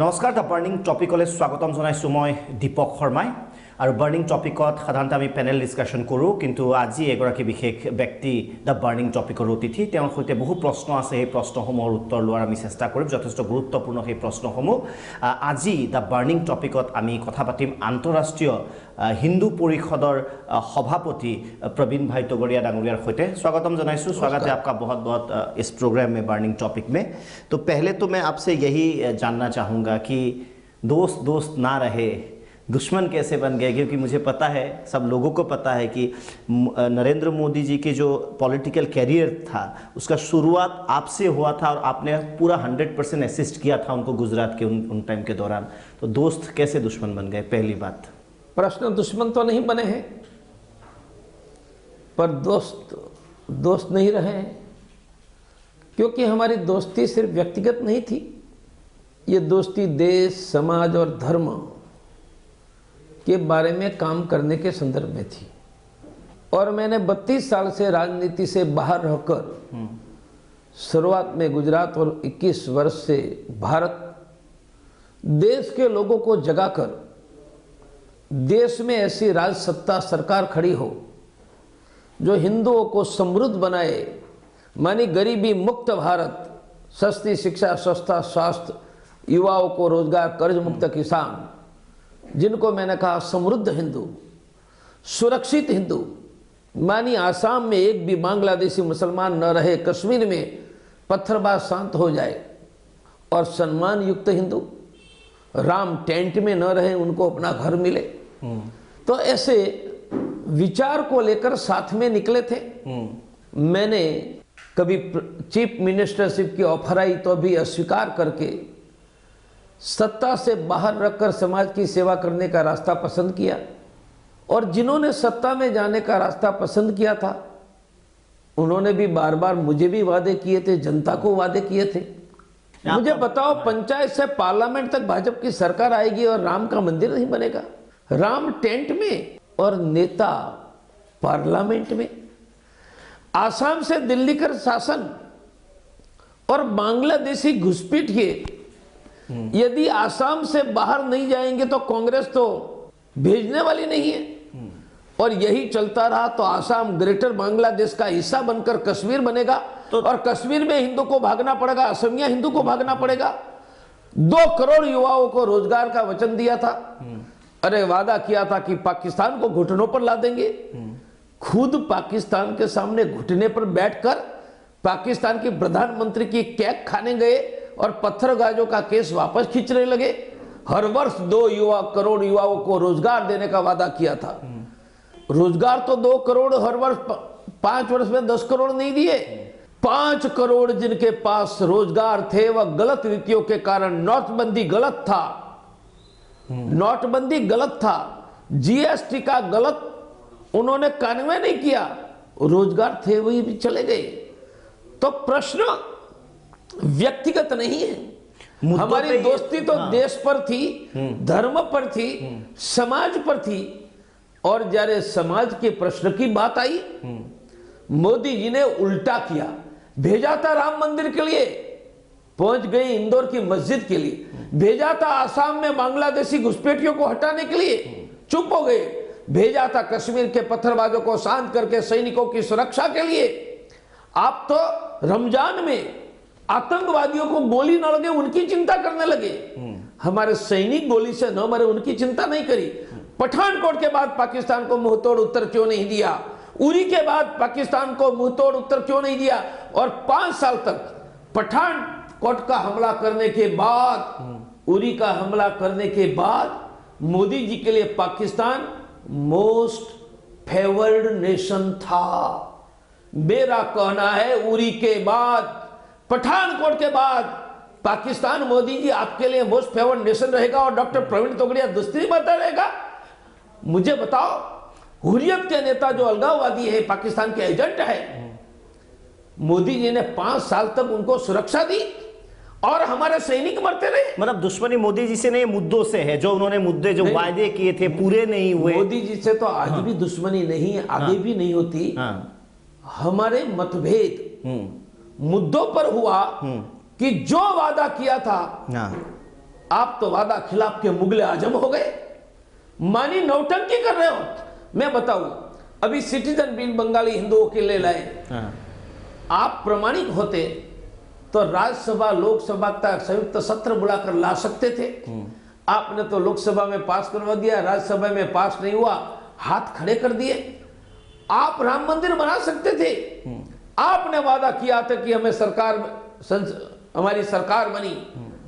নমস্কাৰ the burning টপিকলৈ স্বাগতম জনাইছোঁ মই দীপক শৰ্মাই আৰু বাৰ্নিং টপিকত সাধাৰণতে আমি পেনেল ডিছকাশ্যন কৰোঁ কিন্তু আজি এগৰাকী বিশেষ ব্যক্তি দ্য বাৰ্নিং টপিকৰ অতিথি তেওঁৰ সৈতে বহু প্ৰশ্ন আছে এই প্ৰশ্নসমূহৰ উত্তৰ লোৱাৰ আমি চেষ্টা কৰিম যথেষ্ট গুৰুত্বপূৰ্ণ সেই প্ৰশ্নসমূহ আজি দ্য বাৰ্নিং টপিকত আমি কথা পাতিম আন্তঃৰাষ্ট্ৰীয় হিন্দু পৰিষদৰ সভাপতি प्रवीण भाई तोगड़िया डांगरियार होते स्वागतम जनाइसु स्वागत है आपका बहुत बहुत इस प्रोग्राम में बर्निंग टॉपिक में। तो पहले तो मैं आपसे यही जानना चाहूँगा कि दोस्त दोस्त ना रहे दुश्मन कैसे बन गए, क्योंकि मुझे पता है सब लोगों को पता है कि नरेंद्र मोदी जी के जो पॉलिटिकल कैरियर था उसका शुरुआत आपसे हुआ था और आपने पूरा 100% असिस्ट किया था उनको गुजरात के उन टाइम के दौरान। तो दोस्त कैसे दुश्मन बन गए? पहली बात, प्रश्न दुश्मन तो नहीं बने हैं पर दोस्त नहीं रहे हैं, क्योंकि हमारी दोस्ती सिर्फ व्यक्तिगत नहीं थी, ये दोस्ती देश समाज और धर्म के बारे में काम करने के संदर्भ में थी। और मैंने 32 साल से राजनीति से बाहर रहकर शुरुआत में गुजरात और 21 वर्ष से भारत देश के लोगों को जगाकर देश में ऐसी राज सत्ता सरकार खड़ी हो जो हिंदुओं को समृद्ध बनाए, मानी गरीबी मुक्त भारत, सस्ती शिक्षा, सस्ता स्वास्थ्य, युवाओं को रोजगार, कर्ज मुक्त किसान, जिनको मैंने कहा समृद्ध हिंदू, सुरक्षित हिंदू, मानी आसाम में एक भी बांग्लादेशी मुसलमान न रहे, कश्मीर में पत्थरबाज शांत हो जाए, और सम्मान युक्त हिंदू, राम टेंट में न रहे, उनको अपना घर मिले। तो ऐसे विचार को लेकर साथ में निकले थे। मैंने कभी चीफ मिनिस्टरशिप की ऑफर आई तो भी अस्वीकार करके सत्ता से बाहर रखकर समाज की सेवा करने का रास्ता पसंद किया, और जिन्होंने सत्ता में जाने का रास्ता पसंद किया था उन्होंने भी बार बार मुझे भी वादे किए थे, जनता को वादे किए थे। मुझे बताओ, पंचायत से पार्लियामेंट तक भाजपा की सरकार आएगी और राम का मंदिर नहीं बनेगा? राम टेंट में और नेता पार्लियामेंट में। आसाम से दिल्ली का शासन और बांग्लादेशी घुसपैठिए यदि आसाम से बाहर नहीं जाएंगे तो कांग्रेस तो भेजने वाली नहीं है, और यही चलता रहा तो आसाम ग्रेटर बांग्लादेश का हिस्सा बनकर कश्मीर बनेगा, और कश्मीर में हिंदू को भागना पड़ेगा, असमिया हिंदू को भागना पड़ेगा। 2 करोड़ युवाओं को रोजगार का वचन दिया था, अरे वादा किया था कि पाकिस्तान को घुटनों पर ला देंगे, खुद पाकिस्तान के सामने घुटने पर बैठकर पाकिस्तान के प्रधानमंत्री की कैक खाने गए और पत्थरगाजों का केस वापस खींचने लगे। हर वर्ष 2 करोड़ युवाओं को रोजगार देने का वादा किया था। रोजगार तो 2 करोड़ हर वर्ष, 5 वर्ष में 10 करोड़ नहीं दिए। 5 करोड़ जिनके पास रोजगार थे वह गलत नीतियों के कारण, नोटबंदी गलत था, नोटबंदी गलत था, जीएसटी का गलत उन्होंने कार्यान्वयन नहीं किया, रोजगार थे वही भी चले गए। तो प्रश्न व्यक्तिगत नहीं है, हमारी दोस्ती तो देश पर थी, धर्म पर थी, समाज पर थी। और जरे समाज के प्रश्न की बात आई, मोदी जी ने उल्टा किया, भेजा था राम मंदिर के लिए, पहुंच गए इंदौर की मस्जिद के लिए, भेजा था आसाम में बांग्लादेशी घुसपैठियों को हटाने के लिए, चुप हो गए, भेजा था कश्मीर के पत्थरबाजों को शांत करके सैनिकों की सुरक्षा के लिए। आप तो रमजान में आतंकवादियों को गोली न लगे उनकी चिंता करने लगे, हमारे सैनिक गोली से न मरे उनकी चिंता नहीं करी। पठानकोट के बाद पाकिस्तान को मुंहतोड़ उत्तर क्यों नहीं दिया? उरी के बाद पाकिस्तान को मुंहतोड़ उत्तर क्यों नहीं दिया? और 5 साल तक पठानकोट का हमला करने के बाद, उरी का हमला करने के बाद मोदी जी के लिए पाकिस्तान मोस्ट फेवर्ड नेशन था। मेरा कहना है उरी के बाद, पठानकोट के बाद पाकिस्तान मोदी जी आपके लिए मोस्ट फेवर्ड नेशन रहेगा, और डॉक्टर प्रवीण तोगड़िया दूसरी बात रहेगा। मुझे बताओ, हुर्रियत के नेता जो अलगाववादी है, पाकिस्तान के एजेंट है, मोदी जी ने 5 साल तक उनको सुरक्षा दी और हमारे सैनिक मरते रहे। मतलब दुश्मनी मोदी जी से नहीं, मुद्दों से है, जो उन्होंने मुद्दे जो वायदे किए थे पूरे नहीं हुए। मोदी जी से तो आज भी दुश्मनी नहीं है, आगे भी नहीं होती। हमारे मतभेद मुद्दों पर हुआ कि जो वादा किया था आप तो वादा खिलाफ के मुगले आजम हो गए, मानी नौटंकी कर रहे हो। मैं बताऊं, अभी सिटीजन बिल बंगाली हिंदुओं के लिए लाए। हाँ। आप प्रमाणिक होते तो राज्यसभा लोकसभा का संयुक्त सत्र बुलाकर ला सकते थे। आपने तो लोकसभा में पास करवा दिया, राज्यसभा में पास नहीं हुआ, हाथ खड़े कर दिए। आप राम मंदिर बना सकते थे। आपने वादा किया था कि हमें हमारी सरकार बनी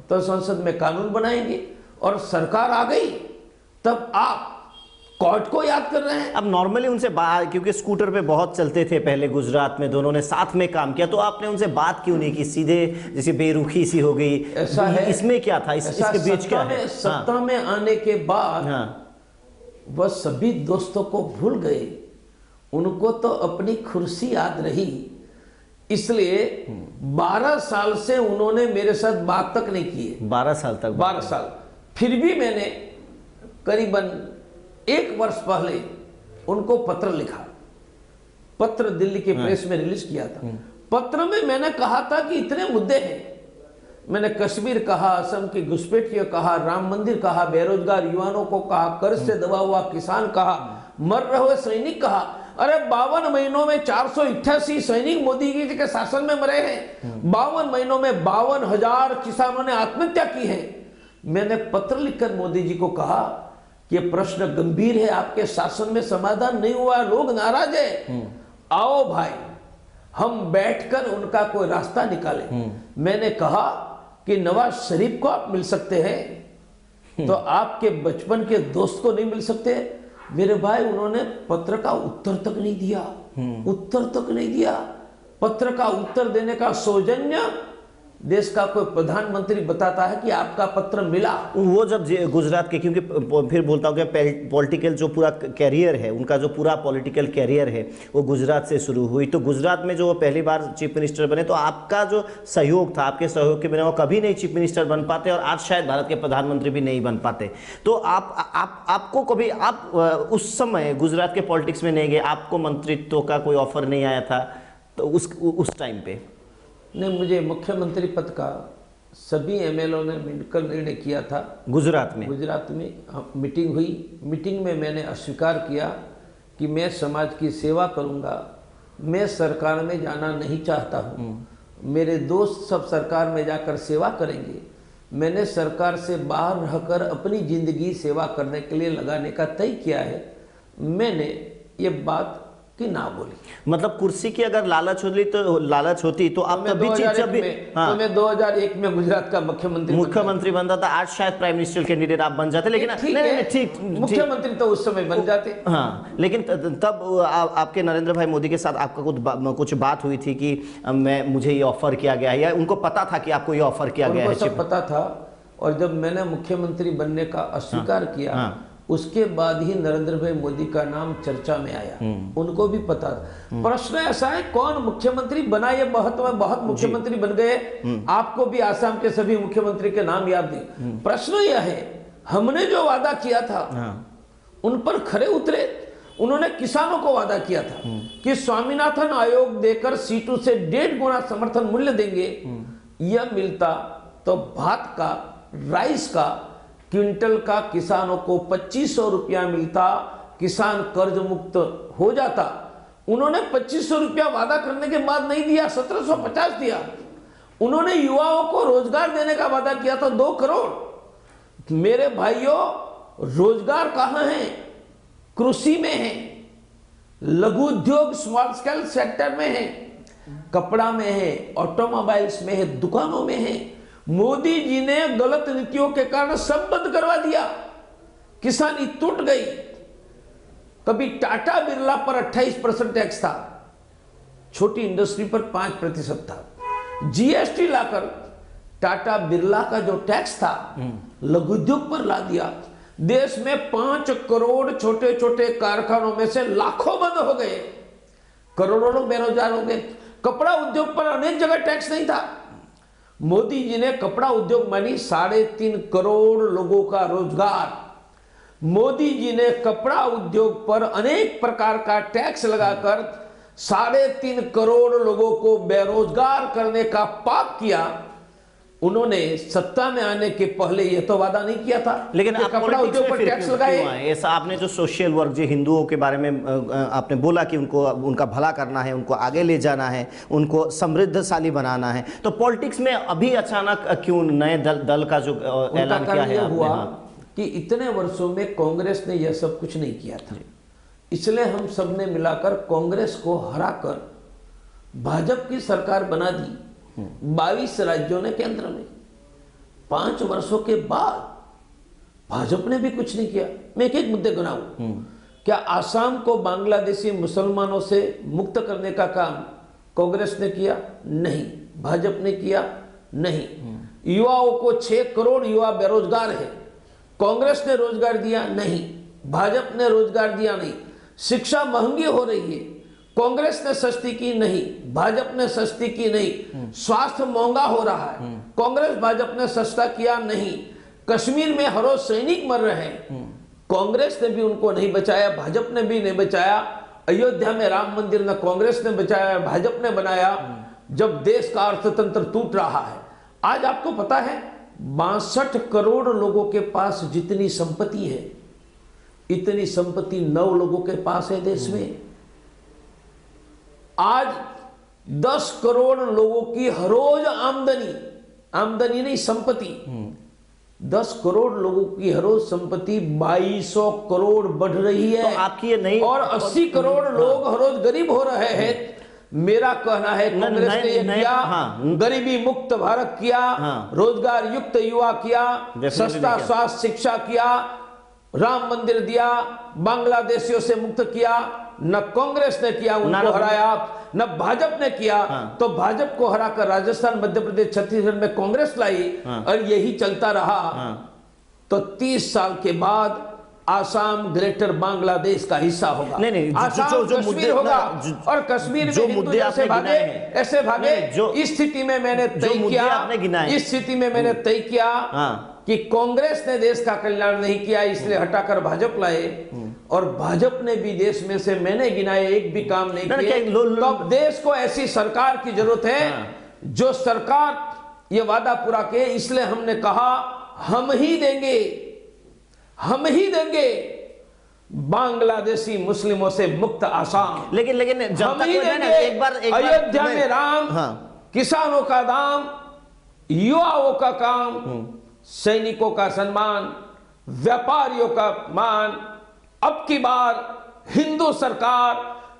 तो संसद में कानून बनाएंगे, और सरकार आ गई तब आप कोर्ट को याद कर रहे हैं। अब नॉर्मली उनसे बात, क्योंकि स्कूटर पे बहुत चलते थे पहले गुजरात में, दोनों ने साथ में काम किया, तो आपने उनसे बात क्यों नहीं की? सीधे जैसे बेरुखी सी हो गई, ऐसा है, इसमें क्या था? इसके बीच क्या है? सत्ता में आने के बाद वह सभी दोस्तों को भूल गए। उनको तो अपनी कुर्सी याद रही, इसलिए 12 साल से उन्होंने मेरे साथ बात तक नहीं की है। 12 साल तक? 12 साल। फिर भी मैंने करीबन 1 वर्ष पहले उनको पत्र लिखा, पत्र दिल्ली के प्रेस में रिलीज किया था। पत्र में मैंने कहा था कि इतने मुद्दे हैं। मैंने कश्मीर कहा, असम की घुसपैठियों कहा, राम मंदिर कहा, बेरोजगार युवाओं को कहा, कर्ज से दबा हुआ किसान कहा, मर रहे हुए सैनिक कहा। अरे 52 महीनों में 488 सैनिक मोदी जी के शासन में मरे हैं। 52 महीनों में 52,000 किसानों ने आत्महत्या की है। मैंने पत्र लिखकर मोदी जी को कहा कि प्रश्न गंभीर है, आपके शासन में समाधान नहीं हुआ, लोग नाराज है, आओ भाई हम बैठकर उनका कोई रास्ता निकालें। मैंने कहा कि नवाज शरीफ को आप मिल सकते हैं तो आपके बचपन के दोस्त को नहीं मिल सकते? मेरे भाई, उन्होंने पत्र का उत्तर तक नहीं दिया, उत्तर तक नहीं दिया। पत्र का उत्तर देने का सौजन्य देश का कोई प्रधानमंत्री बताता है कि आपका पत्र मिला। वो जब गुजरात के, क्योंकि फिर बोलता हूँ कि पॉलिटिकल जो पूरा कैरियर है उनका, जो पूरा पॉलिटिकल कैरियर है वो गुजरात से शुरू हुई, तो गुजरात में जो वो पहली बार चीफ मिनिस्टर बने, तो आपका जो सहयोग था, आपके सहयोग के बिना वो कभी नहीं चीफ मिनिस्टर बन पाते, और आज शायद भारत के प्रधानमंत्री भी नहीं बन पाते। तो आपको कभी, आप उस समय गुजरात के पॉलिटिक्स में नहीं गए, आपको मंत्रित्व का कोई ऑफर नहीं आया था तो उस टाइम पे? नहीं, मुझे मुख्यमंत्री पद का सभी एमएलओ ने मिलकर निर्णय किया था। गुजरात में मीटिंग हुई, मीटिंग में मैंने अस्वीकार किया कि मैं समाज की सेवा करूंगा, मैं सरकार में जाना नहीं चाहता हूँ, मेरे दोस्त सब सरकार में जाकर सेवा करेंगे, मैंने सरकार से बाहर रहकर अपनी जिंदगी सेवा करने के लिए लगाने का तय किया है। मैंने ये बात कि ना बोली। मतलब कुर्सी की अगर लालच होती तो आप तभी जब भी, तो मैं 2001 में गुजरात का मुख्यमंत्री बनता था। आज शायद प्राइम मिनिस्टर कैंडिडेट आप बन जाते, लेकिन ठीक, मुख्यमंत्री तो उस समय बन जाते। हाँ, लेकिन तब आपके नरेंद्र भाई मोदी के साथ आपका कुछ बात हुई थी कि मुझे ये ऑफर किया गया है, या उनको पता था कि आपको ये ऑफर किया गया है? सब पता था, और जब मैंने मुख्यमंत्री बनने का अस्वीकार किया, उसके बाद ही नरेंद्र भाई मोदी का नाम चर्चा में आया। उनको भी पता था। प्रश्न ऐसा है, कौन मुख्यमंत्री बना? ये बहुत मुख्यमंत्री बन गए, आपको भी आसाम के सभी मुख्यमंत्री के नाम याद नहीं। प्रश्न यह है, हमने जो वादा किया था उन पर खरे उतरे। उन्होंने किसानों को वादा किया था कि स्वामीनाथन आयोग देकर सीटों से 1.5 गुना समर्थन मूल्य देंगे। यह मिलता तो भात का, राइस का क्विंटल का किसानों को 2500 रुपया मिलता, किसान कर्ज मुक्त हो जाता। उन्होंने 2500 रुपया वादा करने के बाद नहीं दिया, 1750 दिया। उन्होंने युवाओं को रोजगार देने का वादा किया था 2 करोड़। मेरे भाइयों, रोजगार कहाँ है? कृषि में है, लघु उद्योग स्मॉल स्केल सेक्टर में है, कपड़ा में है, ऑटोमोबाइल्स में है, दुकानों में है। मोदी जी ने गलत नीतियों के कारण सब बंद करवा दिया, किसानी टूट गई। कभी टाटा बिरला पर 28% टैक्स था, छोटी इंडस्ट्री पर 5% था। जीएसटी लाकर टाटा बिरला का जो टैक्स था लघु उद्योग पर ला दिया। देश में 5 करोड़ छोटे छोटे कारखानों में से लाखों बंद हो गए, करोड़ों लोग बेरोजगार हो गए। कपड़ा उद्योग पर अनेक जगह टैक्स नहीं था। मोदी जी ने कपड़ा उद्योग मानी 3.5 करोड़ लोगों का रोजगार। मोदी जी ने कपड़ा उद्योग पर अनेक प्रकार का टैक्स लगाकर 3.5 करोड़ लोगों को बेरोजगार करने का पाप किया। उन्होंने सत्ता में आने के पहले यह तो वादा नहीं किया था, लेकिन कि आप कपड़ा पॉलिटिक्स उद्योग में पर फिर टैक्स क्यों लगाए। आए? ऐसा आपने जो सोशल वर्क, जो हिंदुओं के बारे में आपने बोला कि उनको, उनका भला करना है, उनको आगे ले जाना है, उनको समृद्धशाली बनाना है, तो पॉलिटिक्स में अभी अचानक क्यों नए दल का जो ऐलान किया है आपने? हुआ हाँ। कि इतने वर्षों में कांग्रेस ने यह सब कुछ नहीं किया था, इसलिए हम सब ने मिलाकर कांग्रेस को हराकर भाजपा की सरकार बना दी 22 राज्यों ने केंद्र में। 5 वर्षों के बाद भाजपा ने भी कुछ नहीं किया। मैं एक एक मुद्दे गिनाऊं। क्या आसाम को बांग्लादेशी मुसलमानों से मुक्त करने का काम कांग्रेस ने किया? नहीं। भाजपा ने किया? नहीं। युवाओं को 6 करोड़ युवा बेरोजगार है, कांग्रेस ने रोजगार दिया? नहीं। भाजपा ने रोजगार दिया? नहीं। शिक्षा महंगी हो रही है, कांग्रेस ने सस्ती की? नहीं। भाजपा ने सस्ती की? नहीं। स्वास्थ्य महंगा हो रहा है, कांग्रेस भाजपा ने सस्ता किया? नहीं। कश्मीर में हर रोज सैनिक मर रहे हैं, कांग्रेस ने भी उनको नहीं बचाया, भाजपा ने भी नहीं बचाया। अयोध्या में राम मंदिर न कांग्रेस ने बचाया, भाजपा ने बनाया, जब देश का अर्थतंत्र टूट रहा है। आज आपको पता है 62 करोड़ लोगों के पास जितनी संपत्ति है, इतनी संपत्ति 9 लोगों के पास है देश में। आज 10 करोड़ लोगों की हर रोज आमदनी नहीं, संपत्ति, 10 करोड़ लोगों की हर रोज संपत्ति 2200 करोड़ बढ़ रही है। तो आपकी ये नई, और 80 करोड़ लोग हर रोज गरीब हो रहे हैं। मेरा कहना है कांग्रेस ने यह किया, गरीबी मुक्त भारत किया, रोजगार युक्त युवा किया, सस्ता स्वास्थ्य शिक्षा किया, राम मंदिर दिया, बांग्लादेशियों से मुक्त किया। न कांग्रेस ने किया, उनको हराया, न भाजपा ने किया। तो भाजपा को हराकर राजस्थान, मध्य प्रदेश, छत्तीसगढ़ में कांग्रेस लाई, और यही चलता रहा। तो 30 साल के बाद आसाम ग्रेटर बांग्लादेश का हिस्सा होगा। नहीं, आसाम जो कश्मीर होगा, और कश्मीर में हिंदू ऐसे भागे, ऐसे भागे। इस स्थिति में मैंने तय किया कि कांग्रेस ने देश का कल्याण नहीं किया, इसलिए हटाकर भाजपा लाए, और भाजपा ने भी देश में से मैंने गिनाए एक भी काम नहीं किए। तो अब देश को ऐसी सरकार की जरूरत है जो सरकार ये वादा पूरा करे। इसलिए हमने कहा हम ही देंगे बांग्लादेशी मुस्लिमों से मुक्त आसाम। लेकिन जब हम तक ही देंगे एक बार अयोध्या में राम, किसानों का दाम, युवाओं का काम, सैनिकों का सम्मान, व्यापारियों का मान। अब की बार हिंदू सरकार,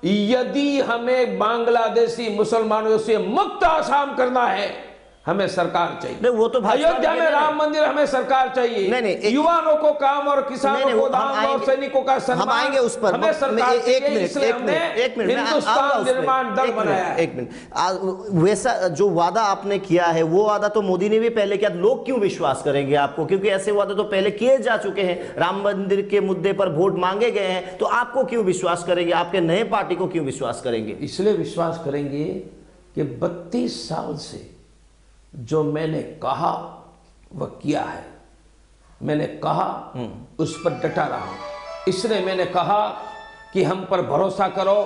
यदि हमें बांग्लादेशी मुसलमानों से मुक्त आसाम करना है, हमें सरकार चाहिए। नहीं, वो तो अयोध्या में राम मंदिर, हमें सरकार चाहिए। नहीं, युवाओं को काम और किसानों को दाम और सैनिकों का सम्मान, हम आएंगे उस पर। हमें सरकार एक मिनट हिंदुस्तान निर्माण दल बनाया है। एक मिनट, वैसा जो वादा आपने किया है, वो वादा तो मोदी ने भी पहले किया। लोग क्यों विश्वास करेंगे आपको? क्योंकि ऐसे वादे तो पहले किए जा चुके हैं। राम मंदिर के मुद्दे पर वोट मांगे गए हैं, तो आपको क्यों विश्वास करेंगे? आपके नए पार्टी को क्यों विश्वास करेंगे? इसलिए विश्वास करेंगे कि 32 साल से जो मैंने कहा वह किया है। मैंने कहा उस पर डटा रहा हूं। इसलिए मैंने कहा कि हम पर भरोसा करो,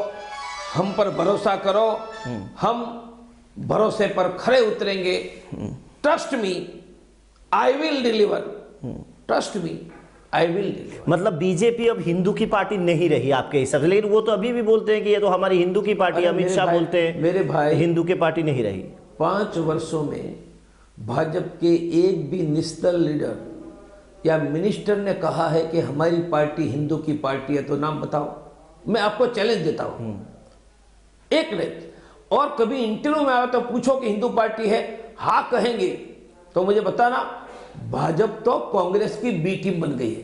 हम पर भरोसा करो, हम भरोसे पर खरे उतरेंगे। Trust me, I will deliver. Trust me, I will deliver. मतलब बीजेपी अब हिंदू की पार्टी नहीं रही आपके हिसाब से? लेकिन वो तो अभी भी बोलते हैं कि ये तो हमारी हिंदू की पार्टी, अमित शाह बोलते हैं मेरे भाई, हिंदू की पार्टी नहीं रही। 5 वर्षों में भाजपा के एक भी निस्तर लीडर या मिनिस्टर ने कहा है कि हमारी पार्टी हिंदू की पार्टी है, तो नाम बताओ। मैं आपको चैलेंज देता हूं, एक नहीं। और कभी इंटरव्यू में आया तो पूछो कि हिंदू पार्टी है, हाँ कहेंगे तो मुझे बताना। भाजपा तो कांग्रेस की बी टीम बन गई है।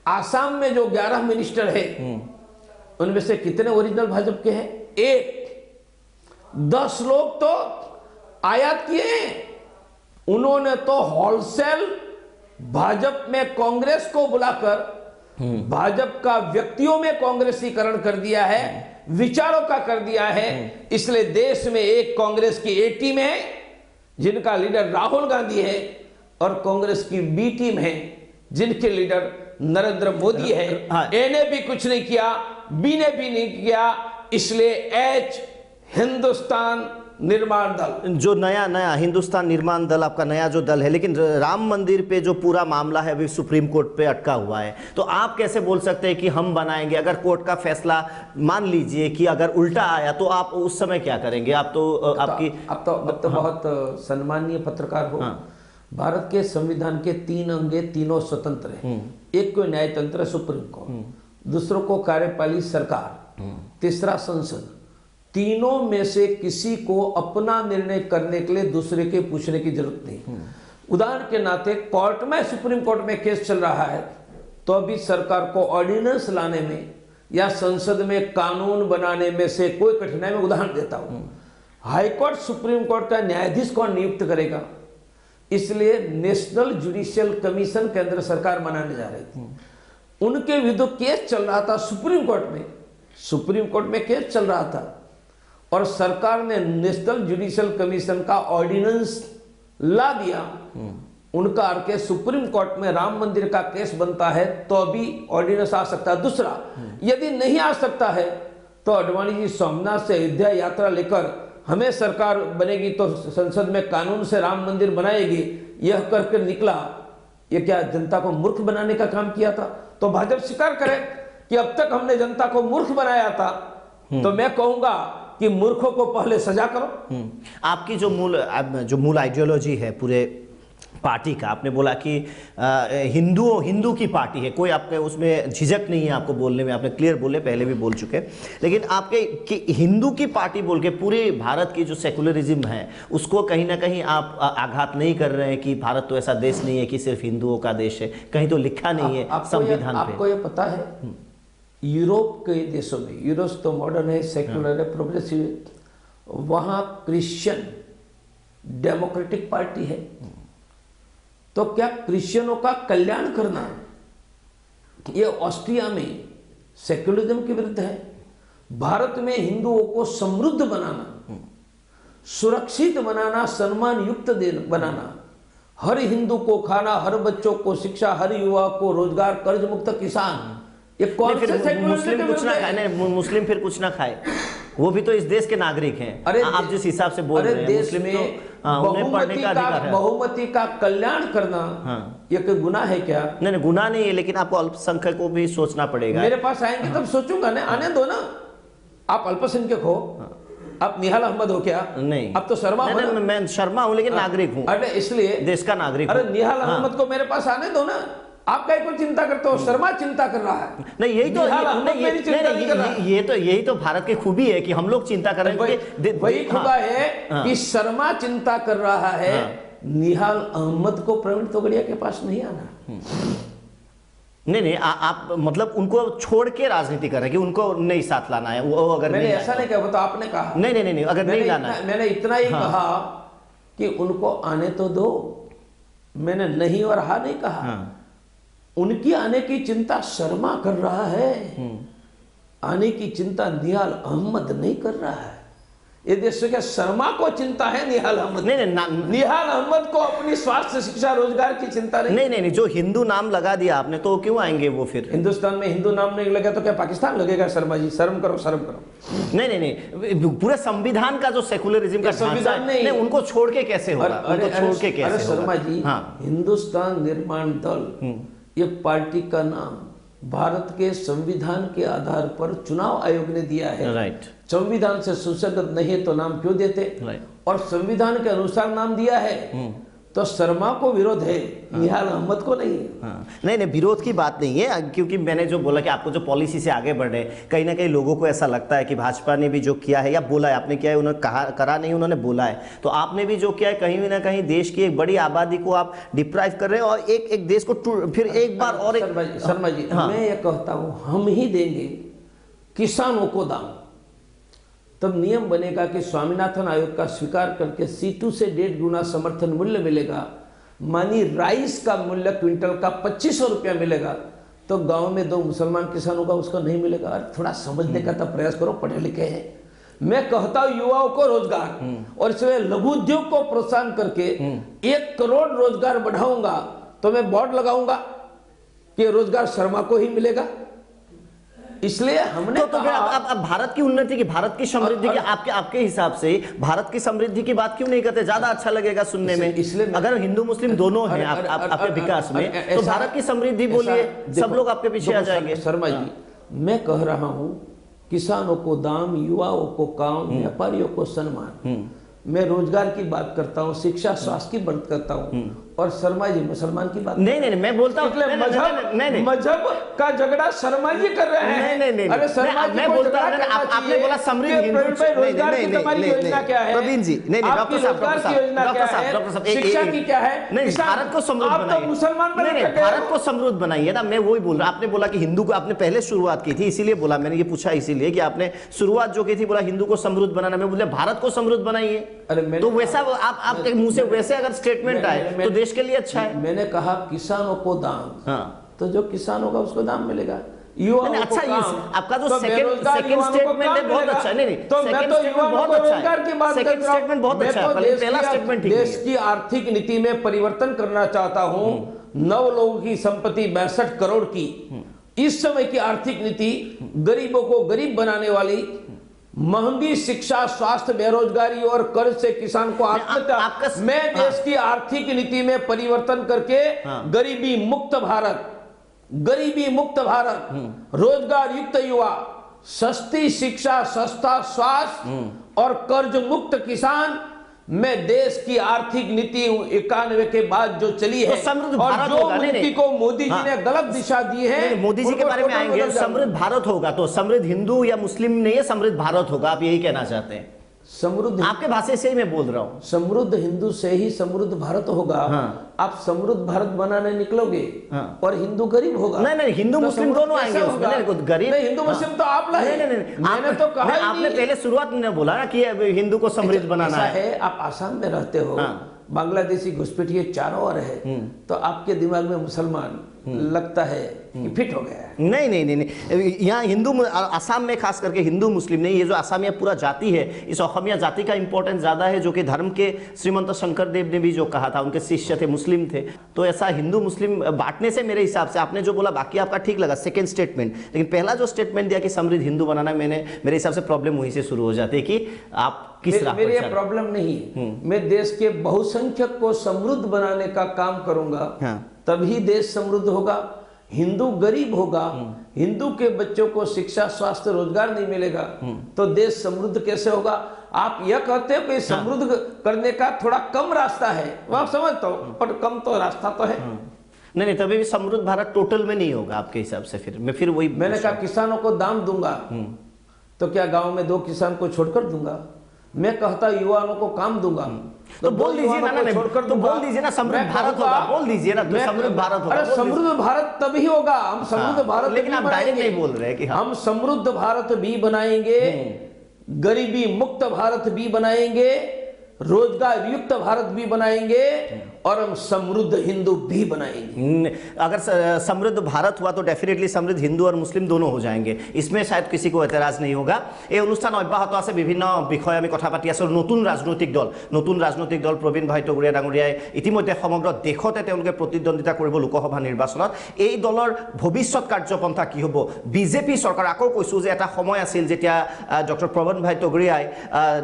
आसाम में जो 11 मिनिस्टर है, उनमें से कितने ओरिजिनल भाजपा के हैं? 1। 10 लोग तो आयात किए हैं। उन्होंने तो होलसेल भाजपा में कांग्रेस को बुलाकर भाजपा का व्यक्तियों में कांग्रेसीकरण कर दिया है, विचारों का कर दिया है। इसलिए देश में एक कांग्रेस की ए टीम है जिनका लीडर राहुल गांधी है, और कांग्रेस की बी टीम है जिनके लीडर नरेंद्र मोदी है। ए ने भी कुछ नहीं किया, बी ने भी नहीं किया। इसलिए एच हिंदुस्तान निर्माण दल, जो नया हिंदुस्तान निर्माण दल आपका नया जो दल है, लेकिन राम मंदिर पे जो पूरा मामला है अभी सुप्रीम कोर्ट पे अटका हुआ है, तो आप कैसे बोल सकते हैं कि हम बनाएंगे? अगर कोर्ट का फैसला मान लीजिए कि अगर उल्टा आया तो आप उस समय क्या करेंगे? आप तो आपकी अब तो बहुत सम्मानीय पत्रकार हो। भारत के संविधान के 3 अंग तीनों स्वतंत्र हैं। एक को न्यायतंत्र सुप्रीम कोर्ट, दूसरों को कार्यपालिक सरकार, तीसरा संसद। तीनों में से किसी को अपना निर्णय करने के लिए दूसरे के पूछने की जरूरत नहीं। उदाहरण के नाते कोर्ट में, सुप्रीम कोर्ट में केस चल रहा है तो अभी सरकार को ऑर्डिनेंस लाने में या संसद में कानून बनाने में से कोई कठिनाई में, उदाहरण देता हूं, हाईकोर्ट सुप्रीम कोर्ट का न्यायाधीश कौन नियुक्त करेगा? इसलिए नेशनल जुडिशियल कमीशन केंद्र सरकार बनाने जा रही थी। उनके विरुद्ध केस चल रहा था सुप्रीम कोर्ट में केस चल रहा था और सरकार ने नेशनल जुडिशियल कमीशन का ऑर्डिनेंस ला दिया। उनका अर्थ है सुप्रीम कोर्ट में राम मंदिर का केस बनता है तो अभी ऑर्डिनेंस आ सकता है। दूसरा, यदि नहीं आ सकता है तो अडवाणी जी सोमनाथ से अयोध्या यात्रा लेकर हमें सरकार बनेगी तो संसद में कानून से राम मंदिर बनाएगी, यह करके निकला। यह क्या जनता को मूर्ख बनाने का काम किया था? तो भाजपा स्वीकार करे कि अब तक हमने जनता को मूर्ख बनाया था, तो मैं कहूंगा कि मूर्खों को पहले सजा करो। आपकी जो मूल आइडियोलॉजी है पूरे पार्टी का, आपने बोला कि हिंदू की पार्टी है, कोई आपके उसमें झिझक नहीं है आपको बोलने में, आपने क्लियर बोले, पहले भी बोल चुके। लेकिन आपके कि हिंदू की पार्टी बोल के पूरे भारत की जो सेकुलरिज्म है उसको कहीं ना कहीं आप आघात नहीं कर रहे हैं कि भारत तो ऐसा देश नहीं है कि सिर्फ हिंदुओं का देश है? कहीं तो लिखा नहीं है संविधान पे। आपको ये पता है यूरोप के देशों में, यूरोप तो मॉडर्न है, सेक्युलर है, प्रोग्रेसिव, वहां क्रिश्चियन डेमोक्रेटिक पार्टी है। तो क्या क्रिश्चियनों का कल्याण करना ये ऑस्ट्रिया में सेक्युलरिज्म के विरुद्ध है? भारत में हिंदुओं को समृद्ध बनाना, सुरक्षित बनाना, सम्मान युक्त बनाना, हर हिंदू को खाना, हर बच्चों को शिक्षा, हर युवा को रोजगार, कर्ज मुक्त किसान, ये कौन से मुस्लिम कुछ ना खाए? मुस्लिम फिर कुछ ना खाए, वो भी तो इस देश के नागरिक हैं। अरे आप जिस हिसाब से बोल रहे हैं, देश मुस्लिम में तो उन्हें पढ़ने का अधिकार है। बहुमती का कल्याण करना ये कोई गुनाह है क्या? नहीं, गुनाह नहीं है, लेकिन आपको अल्पसंख्यक को भी सोचना पड़ेगा। मेरे पास आएंगे तब सोचूंगा ना, आने दो ना। आप अल्पसंख्यक हो, आप निहाल अहमद हो क्या? नहीं, अब तो शर्मा हो ना। मैं शर्मा हूं लेकिन नागरिक हूं। अरे इसलिए देश का नागरिक। अरे निहाल अहमद को मेरे पास आने दो ना। आप क्या कोई चिंता करते हो? शर्मा चिंता कर रहा है। नहीं, यही तो भारत की खूबी है कि हम लोग चिंता कर रहे हैं। वही खुदा है कि शर्मा चिंता कर रहा है। निहाल अहमद को प्रवीण तोगड़िया के पास नहीं आना। नहीं, आप मतलब उनको छोड़ के राजनीति कर रहे हैं कि उनको नहीं साथ लाना है। वो अगर मैंने ऐसा नहीं कहा, तो आपने कहा नहीं, अगर नहीं लाना है। मैंने इतना ही कहा कि उनको आने तो दो। मैंने नहीं और हाँ नहीं कहा। उनकी आने की चिंता शर्मा कर रहा है, आने की चिंता निहाल अहमद नहीं कर रहा है। ये देश के शर्मा को चिंता है, निहाल अहमद निहाल अहमद को अपनी स्वास्थ्य, शिक्षा, रोजगार की चिंता नहीं, जो हिंदू नाम लगा दिया आपने तो क्यों आएंगे वो? फिर हिंदुस्तान में हिंदू नाम नहीं लगा तो क्या पाकिस्तान लगेगा? शर्मा जी शर्म करो। नहीं, पूरे संविधान का जो सेकुलरिज्म का संविधान नहीं, उनको छोड़ के कैसे होगा? उनको छोड़ के कैसे होगा? शर्मा जी, हिंदुस्तान निर्माण दल ये पार्टी का नाम भारत के संविधान के आधार पर चुनाव आयोग ने दिया है। राइट। संविधान से सुसंगत नहीं है तो नाम क्यों देते? और संविधान के अनुसार नाम दिया है तो शर्मा को विरोध है, निहाल अहमद को नहीं है। नहीं, विरोध की बात नहीं है, क्योंकि मैंने जो बोला कि आपको जो पॉलिसी से आगे बढ़ रहे हैं, कहीं ना कहीं लोगों को ऐसा लगता है कि भाजपा ने भी जो किया है या बोला है, आपने किया है, उन्होंने करा नहीं, उन्होंने बोला है, तो आपने भी जो किया है कहीं ना कहीं देश की एक बड़ी आबादी को आप डिप्राइव कर रहे हैं और एक देश को फिर एक बार और शर्मा जी, मैं ये कहता हूँ हम ही देंगे किसानों को दाम, तब नियम बनेगा कि स्वामीनाथन आयोग का स्वीकार करके C2 से 1.5 गुना समर्थन मूल्य मिलेगा। मानी राइस का मूल्य क्विंटल का 2500 रुपया मिलेगा तो गांव में 2 मुसलमान किसानों का उसका नहीं मिलेगा। अरे थोड़ा समझने का तो प्रयास करो, पढ़े लिखे हैं। मैं कहता हूं युवाओं को रोजगार और इसमें लघु उद्योग को प्रोत्साहन करके 1 करोड़ रोजगार बढ़ाऊंगा तो मैं बोर्ड लगाऊंगा कि रोजगार शर्मा को ही मिलेगा। इसलिए हमने तो फिर अब भारत की उन्नति की, भारत की समृद्धि की आपके हिसाब से भारत की समृद्धि की बात क्यों नहीं करते? ज्यादा अच्छा लगेगा सुनने में। इसलिए अगर हिंदू मुस्लिम दोनों हैं आपके विकास में, तो भारत की समृद्धि बोलिए, सब लोग आपके पीछे आ जाएंगे। शर्मा जी, मैं कह रहा हूं किसानों को दाम, युवाओं को काम, व्यापारियों को सम्मान। मैं रोजगार की बात करता हूँ, शिक्षा स्वास्थ्य की बात करता हूँ, और शर्मा जी मुसलमान की बात। नहीं, मैं बोलता हूँ मजहब का झगड़ा शर्मा जी कर रहे हैं। नहीं, अरे शर्मा जी, मैं बोलता हूँ, आपने बोला समृद्ध हिंदू। रोजगार की तुम्हारी योजना क्या है? प्रवीण जी, नहीं, डॉक्टर साहब, शिक्षा की क्या है? नहीं, भारत को समृद्ध बनाइए। आप तो मुसलमान बने, भारत को समृद्ध बनाइए ना। मैं वही बोल रहा, आपने बोला कि हिंदू को आपने पहले शुरुआत की थी, इसीलिए बोला, मैंने ये पूछा इसीलिए कि आपने शुरुआत जो की थी, बोला हिंदू को समृद्ध बनाना। मैं बोला भारत को समृद्ध बनाइए। तो वैसा आपके मुंह से वैसे अगर स्टेटमेंट आए तो देश के लिए अच्छा है। मैंने कहा किसानों को दाम, हाँ, तो जो किसान होगा उसको दाम मिलेगा। युवाओं को अच्छा, काम, आपका जो तो सेकंड स्टेटमेंट है बहुत अच्छा है। नहीं, तो मैं तो युवाओं को रोजगार की बात सेकंड स्टेटमेंट बहुत अच्छा है, पहला स्टेटमेंट ठीक है। देश की आर्थिक नीति में परिवर्तन करना चाहता हूं। 9 लोगों की संपत्ति 62 करोड़ की। इस समय की आर्थिक नीति गरीबों को गरीब बनाने वाली, महंगी शिक्षा, स्वास्थ्य, बेरोजगारी और कर्ज से किसान को आत्महत्या। मैं देश की आर्थिक नीति में परिवर्तन करके गरीबी मुक्त भारत, रोजगार युक्त युवा, सस्ती शिक्षा, सस्ता स्वास्थ्य और कर्ज मुक्त किसान, मैं देश की आर्थिक नीति 91 के बाद जो चली है, और जो नीति को मोदी जी ने गलत दिशा दी है, मोदी जी के बारे में आएंगे। समृद्ध भारत होगा तो समृद्ध हिंदू या मुस्लिम नहीं है, समृद्ध भारत होगा, आप यही कहना चाहते हैं? समृद्ध, आपके भाषा से ही मैं बोल रहा हूँ, समृद्ध हिंदू से ही समृद्ध भारत होगा। आप समृद्ध भारत बनाने निकलोगे और हिंदू गरीब होगा। नहीं, हिंदू मुस्लिम दोनों आएंगे उसमें। गरीब हिंदू मुस्लिम तो आप लाए। मैंने तो कहा, आपने पहले शुरुआत में बोला ना कि हिंदू को समृद्ध बनाना है। आप आसाम में रहते हो, बांग्लादेशी घुसपैठिए चारों ओर है, तो आपके दिमाग में मुसलमान लगता है कि फिट हो गया है। नहीं, यहाँ हिंदू, असम में खास करके हिंदू मुस्लिम नहीं, ये जो असमिया पूरा जाति है, इस असमिया जाति का इंपॉर्टेंस ज्यादा है, जो कि धर्म के श्रीमंत शंकरदेव ने भी जो कहा था, उनके शिष्य थे, मुस्लिम थे। तो ऐसा हिंदू मुस्लिम बांटने से मेरे हिसाब से, आपने जो बोला बाकी आपका ठीक लगा सेकेंड स्टेटमेंट, लेकिन पहला जो स्टेटमेंट दिया कि समृद्ध हिंदू बनाना, मेरे हिसाब से प्रॉब्लम वहीं से शुरू हो जाती है कि आप किस राह पर मेरे प्रॉब्लम नहीं। मैं देश के बहुसंख्यक को समृद्ध बनाने का काम करूंगा, तभी देश समृद्ध होगा। हिंदू गरीब होगा, हिंदू के बच्चों को शिक्षा, स्वास्थ्य, रोजगार नहीं मिलेगा, तो देश समृद्ध कैसे होगा? आप यह कहते हो कि समृद्ध करने का थोड़ा कम रास्ता है, मैं समझता हूं, पर कम तो रास्ता तो है। नहीं, तभी भी समृद्ध भारत टोटल में नहीं होगा आपके हिसाब से। फिर वही मैंने कहा किसानों को दाम दूंगा, तो क्या गांव में 2 किसान को छोड़कर दूंगा? मैं कहता युवाओं को काम दूंगा, तो बोल दीजिए ना, तो बोल दीजिए ना समृद्ध भारत होगा, बोल दीजिए ना समृद्ध भारत होगा। अरे समृद्ध भारत तभी होगा, हम समृद्ध भारत, लेकिन आप डायरेक्ट नहीं बोल रहे कि हम समृद्ध भारत भी बनाएंगे, गरीबी मुक्त भारत भी बनाएंगे, रोजगार युक्त भारत भी बनाएंगे, और हम समृद्ध हिंदू भी बनाएंगे। अगर समृद्ध भारत हुआ तो डेफिनेटली समृद्ध हिंदू और मुस्लिम दोनों हो जाएंगे, इसमें शायद किसी को एतराज नहीं होगा। এই অনুষ্ঠান অব্যাহত আছে, বিভিন্ন বিষয়ে আমি কথা পাতি আছো। নতুন ৰাজনৈতিক দল প্ৰবীণ ভাই টগুৰীয়া ডাঙৰীয়াই ইতিমধ্যে সমগ্ৰ দেশতে তেওঁলোকে প্ৰতিদ্বন্দ্বিতা কৰিব লোকসভা নিৰ্বাচনত। এই দলৰ ভৱিষ্যত কাৰ্যপন্থা কি হ'ব? বিজেপি চৰকাৰ, আকৌ কৈছোঁ যে এটা সময় আছিল যেতিয়া ডক্টৰ প্ৰবীণ ভাই টগুৰীয়াই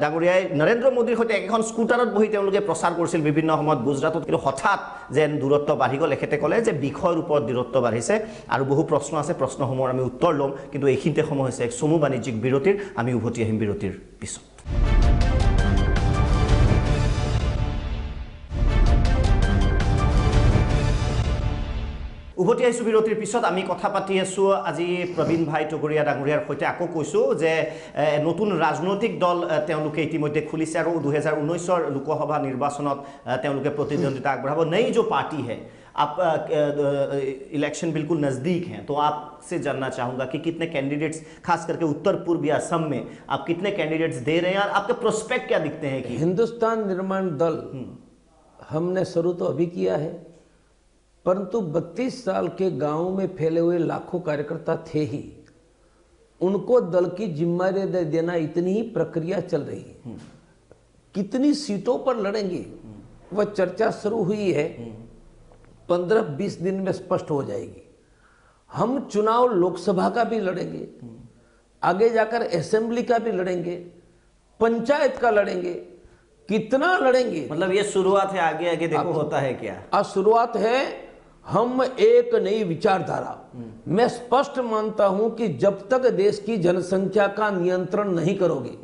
ডাঙৰীয়াই নৰেন্দ্ৰ মোদীৰ সৈতে এখন স্কুটাৰত বহি তেওঁলোকে প্ৰচাৰ কৰিছিল বিভিন্ন সময়ত গুজৰাটত, কিন্তু হঠাৎ যেন দূৰত্ব বাঢ়ি গ'ল। এখেতে ক'লে যে বিষয়ৰ ওপৰত দূৰত্ব বাঢ়িছে আৰু বহু প্ৰশ্ন আছে, প্ৰশ্নসমূহৰ আমি উত্তৰ ল'ম, কিন্তু এইখিনিতে সময় হৈছে এক চমু বাণিজ্যিক বিৰতিৰ। আমি উভতি আহিম বিৰতিৰ পিছত। উভতি আহিছোঁ বিৰতিৰ পিছত। আমি কথা পাতি আছোঁ আজি প্ৰবীণ ভাই টগুৰীয়া ডাঙৰীয়াৰ সৈতে। আকৌ কৈছোঁ যে নতুন ৰাজনৈতিক দল তেওঁলোকে ইতিমধ্যে খুলিছে আৰু 2019 লোকসভা নিৰ্বাচনত তেওঁলোকে প্ৰতিদ্বন্দ্বিতা আগবঢ়াব। नई जो पार्टी है, आप इलेक्शन बिल्कुल नज़दीक हैं, तो आपसे जानना चाहूँगा कि कितने कैंडिडेट्स, खास करके उत्तर पूर्व या असम में आप कितने कैंडिडेट्स दे रहे हैं और आपके प्रोस्पेक्ट क्या दिखते हैं? कि हिंदुस्तान निर्माण दल हमने शुरू तो अभी किया है, परंतु 32 साल के गांव में फैले हुए लाखों कार्यकर्ता थे ही, उनको दल की जिम्मेदारी देना, इतनी ही प्रक्रिया चल रही है। कितनी सीटों पर लड़ेंगे वह चर्चा शुरू हुई है, 15-20 दिन में स्पष्ट हो जाएगी। हम चुनाव लोकसभा का भी लड़ेंगे, आगे जाकर असेंबली का भी लड़ेंगे, पंचायत का लड़ेंगे, कितना लड़ेंगे। मतलब ये शुरुआत है, आगे आगे देखो होता है क्या। आज शुरुआत है। हम एक नई विचारधारा, मैं स्पष्ट मानता हूं कि जब तक देश की जनसंख्या का नियंत्रण नहीं करोगे,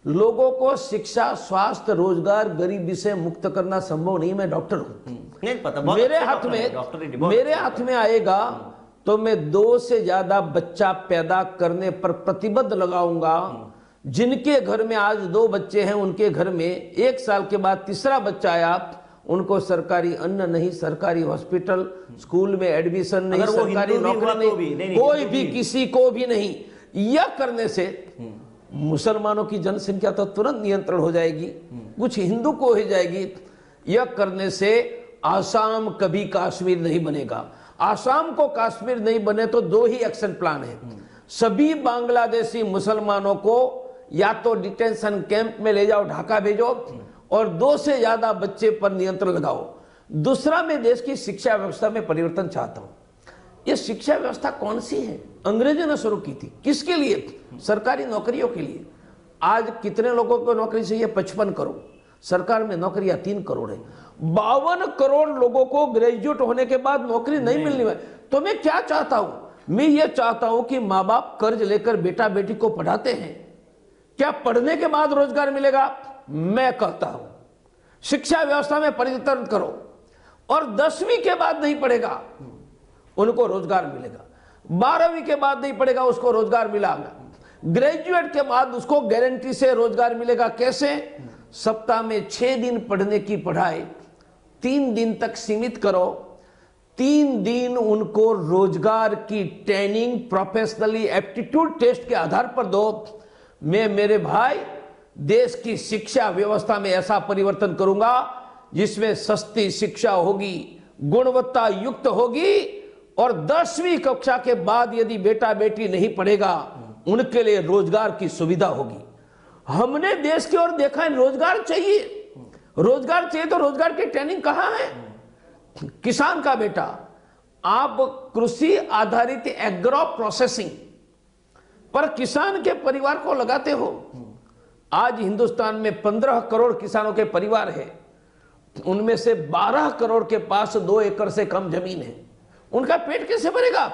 लोगों को शिक्षा, स्वास्थ्य, रोजगार, गरीबी से मुक्त करना संभव नहीं। मैं डॉक्टर हूं, नहीं पता, मेरे हाथ में आएगा तो मैं 2 से ज्यादा बच्चा पैदा करने पर प्रतिबद्ध लगाऊंगा। जिनके घर में आज 2 बच्चे हैं, उनके घर में 1 साल के बाद तीसरा बच्चा आया, उनको सरकारी अन्न नहीं, सरकारी हॉस्पिटल, स्कूल में एडमिशन नहीं, सरकारी नौकरी नहीं, कोई भी किसी को भी नहीं। यह करने से मुसलमानों की जनसंख्या तो तुरंत नियंत्रण हो जाएगी, कुछ हिंदू को हो जाएगी। यह करने से आसाम कभी कश्मीर नहीं बनेगा। आसाम को कश्मीर नहीं बने तो 2 ही एक्शन प्लान है। सभी बांग्लादेशी मुसलमानों को या तो डिटेंशन कैंप में ले जाओ, ढाका भेजो, और 2 से ज्यादा बच्चे पर नियंत्रण लगाओ। दूसरा, मैं देश की शिक्षा व्यवस्था में परिवर्तन चाहता हूं। यह शिक्षा व्यवस्था कौन सी है? अंग्रेजों ने शुरू की थी। किसके लिए? सरकारी नौकरियों के लिए। आज कितने लोगों को नौकरी चाहिए? 55 करोड़। सरकार में नौकरियां 3 करोड़ है। 52 करोड़ लोगों को ग्रेजुएट होने के बाद नौकरी नहीं मिलने वाली। तो मैं क्या चाहता हूं? मैं ये चाहता हूं कि माँ बाप कर्ज लेकर बेटा बेटी को पढ़ाते हैं, क्या पढ़ने के बाद रोजगार मिलेगा? मैं कहता हूं शिक्षा व्यवस्था में परिवर्तन करो, और 10वीं के बाद नहीं पढ़ेगा उनको रोजगार मिलेगा, 12वीं के बाद नहीं पढ़ेगा उसको रोजगार मिलेगा, ग्रेजुएट के बाद उसको गारंटी से रोजगार मिलेगा। कैसे? सप्ताह में 6 दिन पढ़ने की पढ़ाई 3 दिन तक सीमित करो, 3 दिन उनको रोजगार की ट्रेनिंग प्रोफेशनली एप्टीट्यूड टेस्ट के आधार पर दो। मैं मेरे भाई देश की शिक्षा व्यवस्था में ऐसा परिवर्तन करूंगा जिसमें सस्ती शिक्षा होगी, गुणवत्ता युक्त होगी, और 10वीं कक्षा के बाद यदि बेटा बेटी नहीं पढ़ेगा उनके लिए रोजगार की सुविधा होगी। हमने देश की ओर देखा है, रोजगार चाहिए, रोजगार चाहिए, तो रोजगार की ट्रेनिंग कहां है? किसान का बेटा, आप कृषि आधारित एग्रो प्रोसेसिंग पर किसान के परिवार को लगाते हो। आज हिंदुस्तान में 15 करोड़ किसानों के परिवार है, उनमें से 12 करोड़ के पास 2 एकड़ से कम जमीन है। उनका पेट कैसे भरेगा?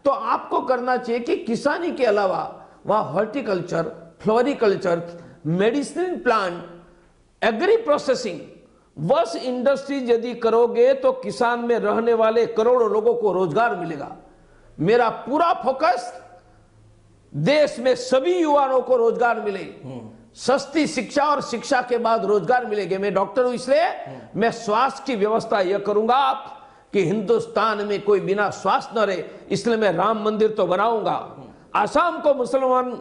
तो आपको करना चाहिए कि किसानी के अलावा वहां horticulture, floriculture, medicine plant, agri processing, वस इंडस्ट्री यदि करोगे तो किसान में रहने वाले करोड़ों लोगों को रोजगार मिलेगा। मेरा पूरा फोकस देश में सभी युवाओं को रोजगार मिले, सस्ती शिक्षा, और शिक्षा के बाद रोजगार मिलेंगे। मैं डॉक्टर हूं, इसलिए मैं स्वास्थ्य की व्यवस्था यह करूंगा कि हिंदुस्तान में कोई बिना स्वास्थ्य न रहे, इसलिए मैं राम मंदिर तो बनाऊंगा। आसाम को मुसलमान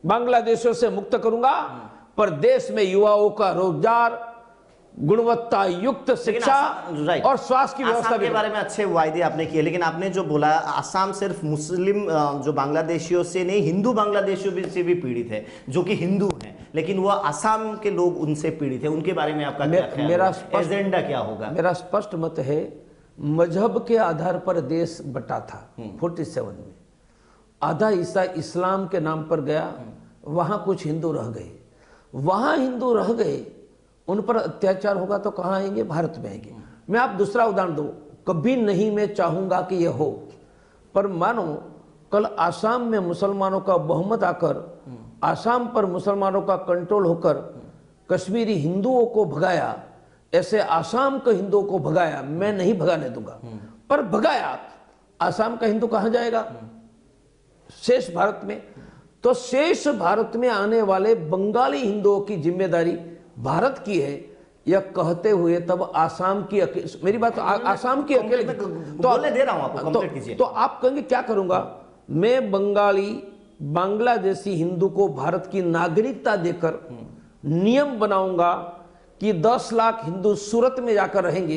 बांग्लादेशियों से मुक्त करूंगा, पर देश में युवाओं का रोजगार, गुणवत्ता युक्त शिक्षा और स्वास्थ्य की व्यवस्था के बारे में अच्छे वायदे आपने किए, लेकिन आपने जो बोला आसाम सिर्फ मुस्लिम जो बांग्लादेशियों से नहीं, हिंदू बांग्लादेशियों से भी पीड़ित है, जो कि हिंदू हैं, लेकिन वो आसाम के लोग उनसे पीड़ित है। उनके बारे में आपका क्या ख्याल है? मेरा एजेंडा क्या होगा? मेरा स्पष्ट मत है, मजहब के आधार पर देश बटा था 47 में। आधा हिस्सा इस्लाम के नाम पर गया, वहां कुछ हिंदू रह गए। वहां हिंदू रह गए, उन पर अत्याचार होगा तो कहां आएंगे? भारत में आएंगे। मैं आप दूसरा उदाहरण दूं, कभी नहीं मैं चाहूंगा कि यह हो, पर मानो कल आसाम में मुसलमानों का बहुमत आकर आसाम पर मुसलमानों का कंट्रोल होकर कश्मीरी हिंदुओं को भगाया, ऐसे आसाम के हिंदुओं को भगाया। मैं नहीं भगाने दूंगा, पर भगाया, आसाम का हिंदू कहां जाएगा? शेष भारत में। तो शेष भारत में आने वाले बंगाली हिंदुओं की जिम्मेदारी भारत की है, यह कहते हुए तब आसाम की मेरी बात आसाम की अकेले दे रहा हूं आपको, कंप्लीट कीजिए। तो आप कहेंगे क्या करूंगा? मैं बंगाली बांग्लादेशी हिंदू को भारत की नागरिकता देकर नियम बनाऊंगा कि 10 लाख हिंदू सूरत में जाकर रहेंगे,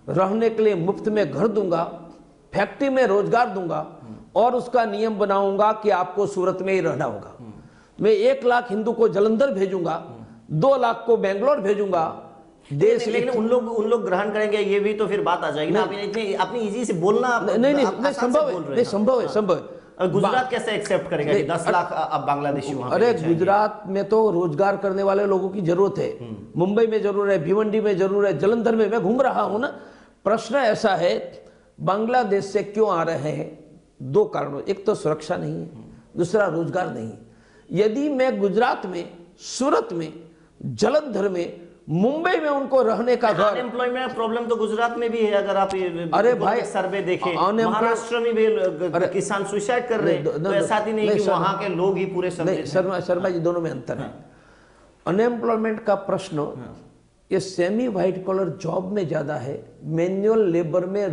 रहने के लिए मुफ्त में घर दूंगा, फैक्ट्री में रोजगार दूंगा, और उसका नियम बनाऊंगा कि आपको सूरत में ही रहना होगा। मैं 1 लाख हिंदू को जलंधर भेजूंगा, 2 लाख को बेंगलोर भेजूंगा, देश लेकिन उन लोग ग्रहण करेंगे, ये भी तो फिर बात आ जाएगी ना। इतने अपनी इजी से बोलना नहीं संभव है, नहीं संभव है, संभव है। गुजरात कैसे एक्सेप्ट करेगा कि 10 लाख अब बांग्लादेशी वहां? अरे गुजरात में तो रोजगार करने वाले लोगों की जरूरत है, मुंबई में जरूर है, भिवंडी में जरूर है, जलंधर में, मैं घूम रहा हूं ना। प्रश्न ऐसा है, बांग्लादेश से क्यों आ रहे हैं? 2 कारणों, एक तो सुरक्षा नहीं है, दूसरा रोजगार नहीं है। यदि मैं गुजरात में, सूरत में, जलंधर में, मुंबई में उनको रहने का घर, अनएम्प्लॉयमेंट प्रॉब्लम तो गुजरात में भी है। अगर आप अरे भाई सर्वे देखें, महाराष्ट्र में भी किसान सुसाइड कर रहे हैं, तो ऐसा ही नहीं कि वहां के लोग ही पूरे शर्मा जी, दोनों में अंतर है। अनएम्प्लॉयमेंट का प्रश्न ये सेमी व्हाइट कॉलर जॉब में ज्यादा है, मैनुअल लेबर में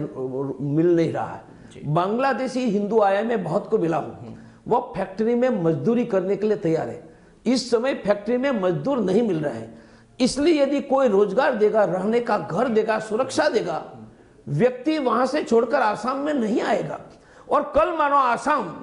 मिल नहीं रहा है। बांग्लादेशी हिंदू आया, मैं बहुत को मिला हूं, वो फैक्ट्री में मजदूरी करने के लिए तैयार है। इस समय फैक्ट्री में मजदूर नहीं मिल रहा है, इसलिए यदि कोई रोजगार देगा, रहने का घर देगा, सुरक्षा देगा, व्यक्ति वहां से छोड़कर आसाम में नहीं आएगा। और कल मानो आसाम,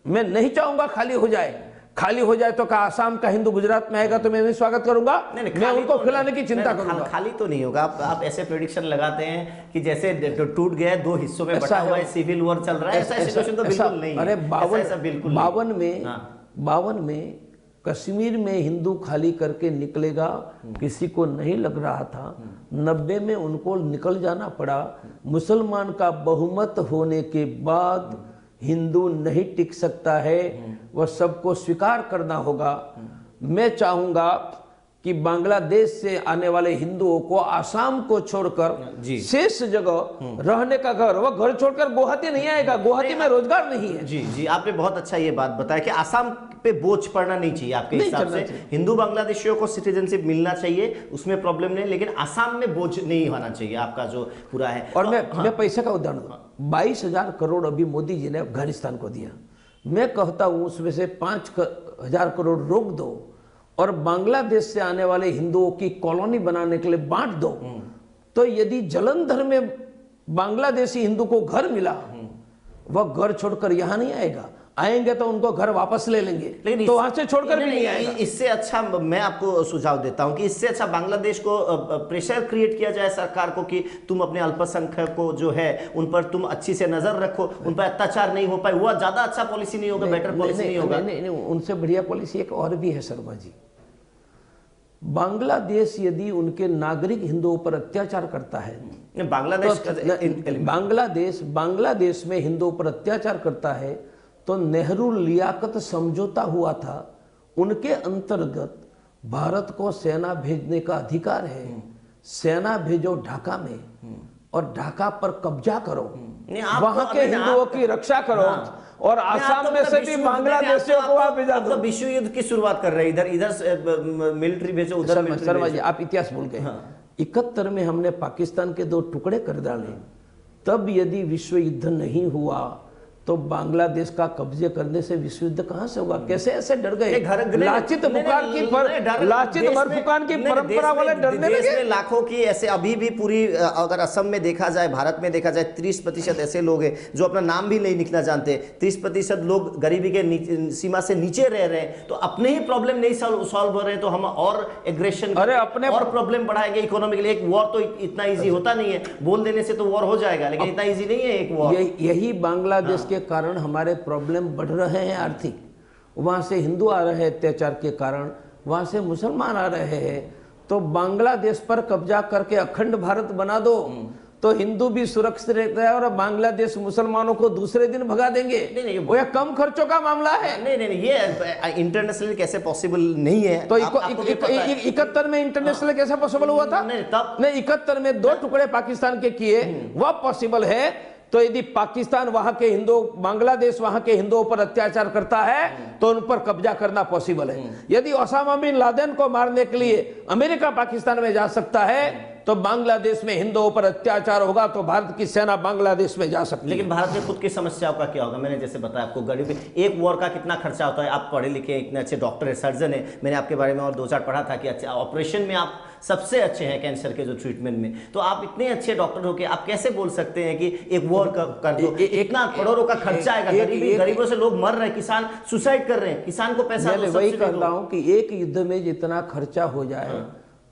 मैं नहीं चाहूंगा खाली हो जाए, खाली हो जाए तो क्या आसाम का हिंदू गुजरात में आएगा तो मैं भी स्वागत करूंगा? मैं उनको खिलाने की चिंता करूंगा। खाली तो नहीं होगा। आप ऐसे प्रेडिक्शन लगाते हैं कि जैसे टूट गया, 2 हिस्सों में बटा हुआ है, सिविल वॉर चल रहा है, ऐसा सिचुएशन तो बिल्कुल नहीं है। अरे 52 में कश्मीर में हिंदू खाली करके निकलेगा, किसी को नहीं लग रहा था। 90 में उनको निकल जाना पड़ा। मुसलमान का बहुमत होने के बाद हिंदू नहीं टिक सकता है, वह सबको स्वीकार करना होगा। मैं चाहूंगा कि बांग्लादेश से आने वाले हिंदुओं को आसाम को छोड़कर शेष जगह रहने का घर, वह घर छोड़कर गुवाहाटी नहीं आएगा, गुवाहाटी में रोजगार नहीं है। जी आपने बहुत अच्छा ये बात बताया कि आसाम पे बोझ पड़ना नहीं चाहिए। आपके हिसाब से हिंदू बांग्लादेशियों को सिटीजनशिप मिलना चाहिए, उसमें प्रॉब्लम नहीं, लेकिन आसाम में बोझ नहीं होना चाहिए, आपका जो पूरा है। और मैं पैसे का उदाहरण दूं, 22,000 करोड़ अभी मोदी जी ने अफगानिस्तान को दिया। मैं कहता हूं उसमें से 5,000 करोड़ रोक दो और बांग्लादेश से आने वाले हिंदुओं की कॉलोनी बनाने के लिए बांट दो। तो यदि जलंधर में बांग्लादेशी हिंदू को घर मिला, वह घर छोड़कर यहां नहीं आएगा, आएंगे तो उनको घर वापस ले लेंगे, लेकिन तो वहां से छोड़कर भी नहीं आएगा। इससे अच्छा मैं आपको सुझाव देता हूं कि इससे अच्छा बांग्लादेश को प्रेशर क्रिएट किया जाए सरकार को कि तुम अपने अल्पसंख्यक को जो है उन पर तुम अच्छी से नजर रखो, उन पर अत्याचार नहीं हो पाए। वो ज्यादा अच्छा पॉलिसी नहीं होगा, बेटर पॉलिसी नहीं होगा? नहीं, उनसे बढ़िया पॉलिसी एक और भी है शर्मा जी। बांग्लादेश यदि उनके नागरिक हिंदुओं पर अत्याचार करता है, बांग्लादेश में हिंदुओं पर अत्याचार करता है, तो नेहरू लियाकत समझौता हुआ था, उनके अंतर्गत भारत को सेना भेजने का अधिकार है। सेना भेजो ढाका में और ढाका पर कब्जा करो, वहां के हिंदुओं की रक्षा करो, और आसाम में से भी बांग्लादेशियों को वहां भेजा दो। विश्व युद्ध की शुरुआत कर रहे हैं, इधर मिलिट्री भेजो, उधर। शर्मा जी आप इतिहास भूल गए। 71 में हमने पाकिस्तान के 2 टुकड़े कर डाले, तब यदि विश्व युद्ध नहीं हुआ तो बांग्लादेश का कब्जे करने से विश्व युद्ध कहां से होगा? कैसे ऐसे डर गए? लाचित बरफुकान की परंपरा वाले डरने लगे। लाखों की ऐसे अभी भी पूरी, अगर असम में देखा जाए, भारत में देखा जाए, 30% ऐसे लोग हैं जो अपना नाम भी नहीं लिखना जानते। 30% लोग गरीबी के सीमा से नीचे रह रहे हैं। तो अपने ही प्रॉब्लम नहीं सॉल्व हो रहे हैं तो हम और एग्रेशन, अपने और प्रॉब्लम बढ़ाएंगे इकोनॉमिकली। एक वॉर तो इतना ईजी होता नहीं है, बोल देने से तो वॉर हो जाएगा, लेकिन इतना ईजी नहीं है एक वॉर। यही बांग्लादेश के कारण हमारे प्रॉब्लम बढ़ रहे हैं आर्थिक। वहां से हिंदू आ रहे हैं अत्याचार के कारण, वहां से मुसलमान आ रहे हैं। तो बांग्लादेश पर कब्जा करके अखंड भारत बना दो तो हिंदू भी सुरक्षित रहता है और बांग्लादेश मुसलमानों को दूसरे दिन भगा देंगे। नहीं, वो यह कम खर्चों का मामला है। नहीं, ये इंटरनेशनली कैसे पॉसिबल नहीं है? तो 71 में इंटरनेशनल कैसे पॉसिबल हुआ था? नहीं, 71 में 2 टुकड़े पाकिस्तान के किए, वह पॉसिबल है। तो यदि पाकिस्तान वहां के हिंदू, बांग्लादेश वहां के हिंदुओं पर अत्याचार करता है तो उन पर कब्जा करना पॉसिबल है। यदि ओसामा बिन लादेन को मारने के लिए अमेरिका पाकिस्तान में जा सकता है, तो बांग्लादेश में हिंदुओं पर अत्याचार होगा तो भारत की सेना बांग्लादेश में जा सकती है। लेकिन भारत में खुद की समस्याओं का क्या होगा? मैंने जैसे बताया आपको, गरीबी, एक वॉर का कितना खर्चा होता है। आप पढ़े लिखे, इतने अच्छे डॉक्टर है, सर्जन है, मैंने आपके बारे में और 2-4 पढ़ा था कि अच्छा ऑपरेशन में आप सबसे अच्छे हैं कैंसर के जो ट्रीटमेंट में। तो आप इतने अच्छे डॉक्टर हो के आप कैसे बोल सकते हैं कि एक वॉर कर दो? इतना करोड़ों का खर्चा आएगा, गरीबों से लोग मर रहे हैं, किसान सुसाइड कर रहे हैं, किसान को पैसा। वही कहता हूं कि एक युद्ध में जितना खर्चा हो जाए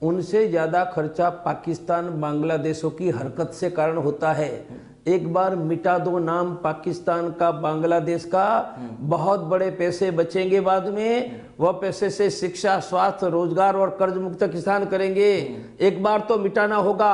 उनसे ज़्यादा खर्चा पाकिस्तान बांग्लादेशों की हरकत से कारण होता है। एक बार मिटा दो नाम पाकिस्तान का, बांग्लादेश का, बहुत बड़े पैसे बचेंगे बाद में। वह पैसे से शिक्षा, स्वास्थ्य, रोजगार और कर्ज मुक्त किसान करेंगे। एक बार तो मिटाना होगा।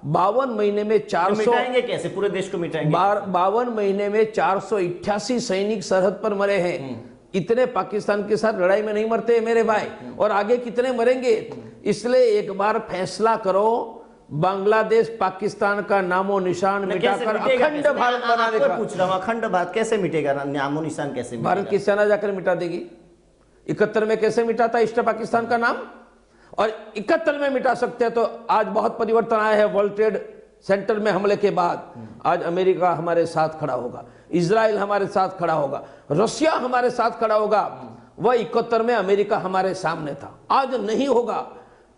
52 महीने में 400 मिटाएंगे कैसे? पूरे देश को मिटाएंगे? 52 महीने में 488 सैनिक सरहद पर मरे हैं। इतने पाकिस्तान के साथ लड़ाई में नहीं मरते मेरे भाई, और आगे कितने मरेंगे। इसलिए एक बार फैसला करो, बांग्लादेश पाकिस्तान का नामो निशान मिटाकर अखंड भारत बनाने का। पूछ रहा हूँ, अखंड भारत कैसे मिटेगा? नामो निशान कैसे मिटेगा? भारत की सेना जाकर मिटा देगी। 71 में कैसे मिटा था ईस्ट पाकिस्तान का नाम, और 71 में मिटा सकते हैं। तो आज बहुत परिवर्तन आया है। वर्ल्ड ट्रेड सेंटर में हमले के बाद आज अमेरिका हमारे साथ खड़ा होगा, इजराइल हमारे साथ खड़ा होगा, रशिया हमारे साथ खड़ा होगा। वह 71 में अमेरिका हमारे सामने था, आज नहीं होगा।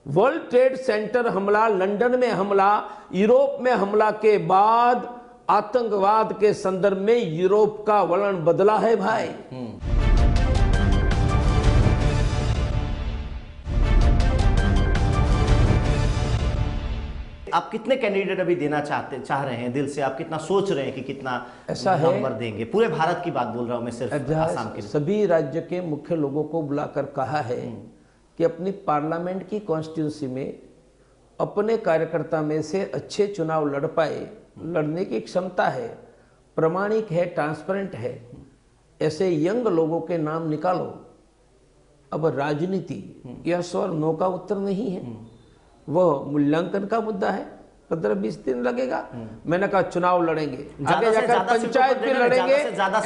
वर्ल्ड ट्रेड सेंटर हमला, लंदन में हमला, यूरोप में हमला के बाद आतंकवाद के संदर्भ में यूरोप का वलन बदला है भाई। आप कितने कैंडिडेट अभी देना चाह रहे हैं दिल से? आप कितना सोच रहे हैं कि कितना ऐसा है नंबर देंगे? पूरे भारत की बात बोल रहा हूं मैं, सिर्फ आसाम के। सभी राज्य के मुख्य लोगों को बुलाकर कहा है कि अपनी पार्लियामेंट की कॉन्स्टिट्यूंसी में अपने कार्यकर्ता में से अच्छे चुनाव लड़ पाए, लड़ने की क्षमता है, प्रमाणिक है, ट्रांसपेरेंट है, ऐसे यंग लोगों के नाम निकालो। अब राजनीति यस और नो का उत्तर नहीं है, वह मूल्यांकन का मुद्दा है। 15-20 दिन लगेगा। मैंने कहा चुनाव लड़ेंगे, आगे जाकर पंचायत भी लड़ेंगे,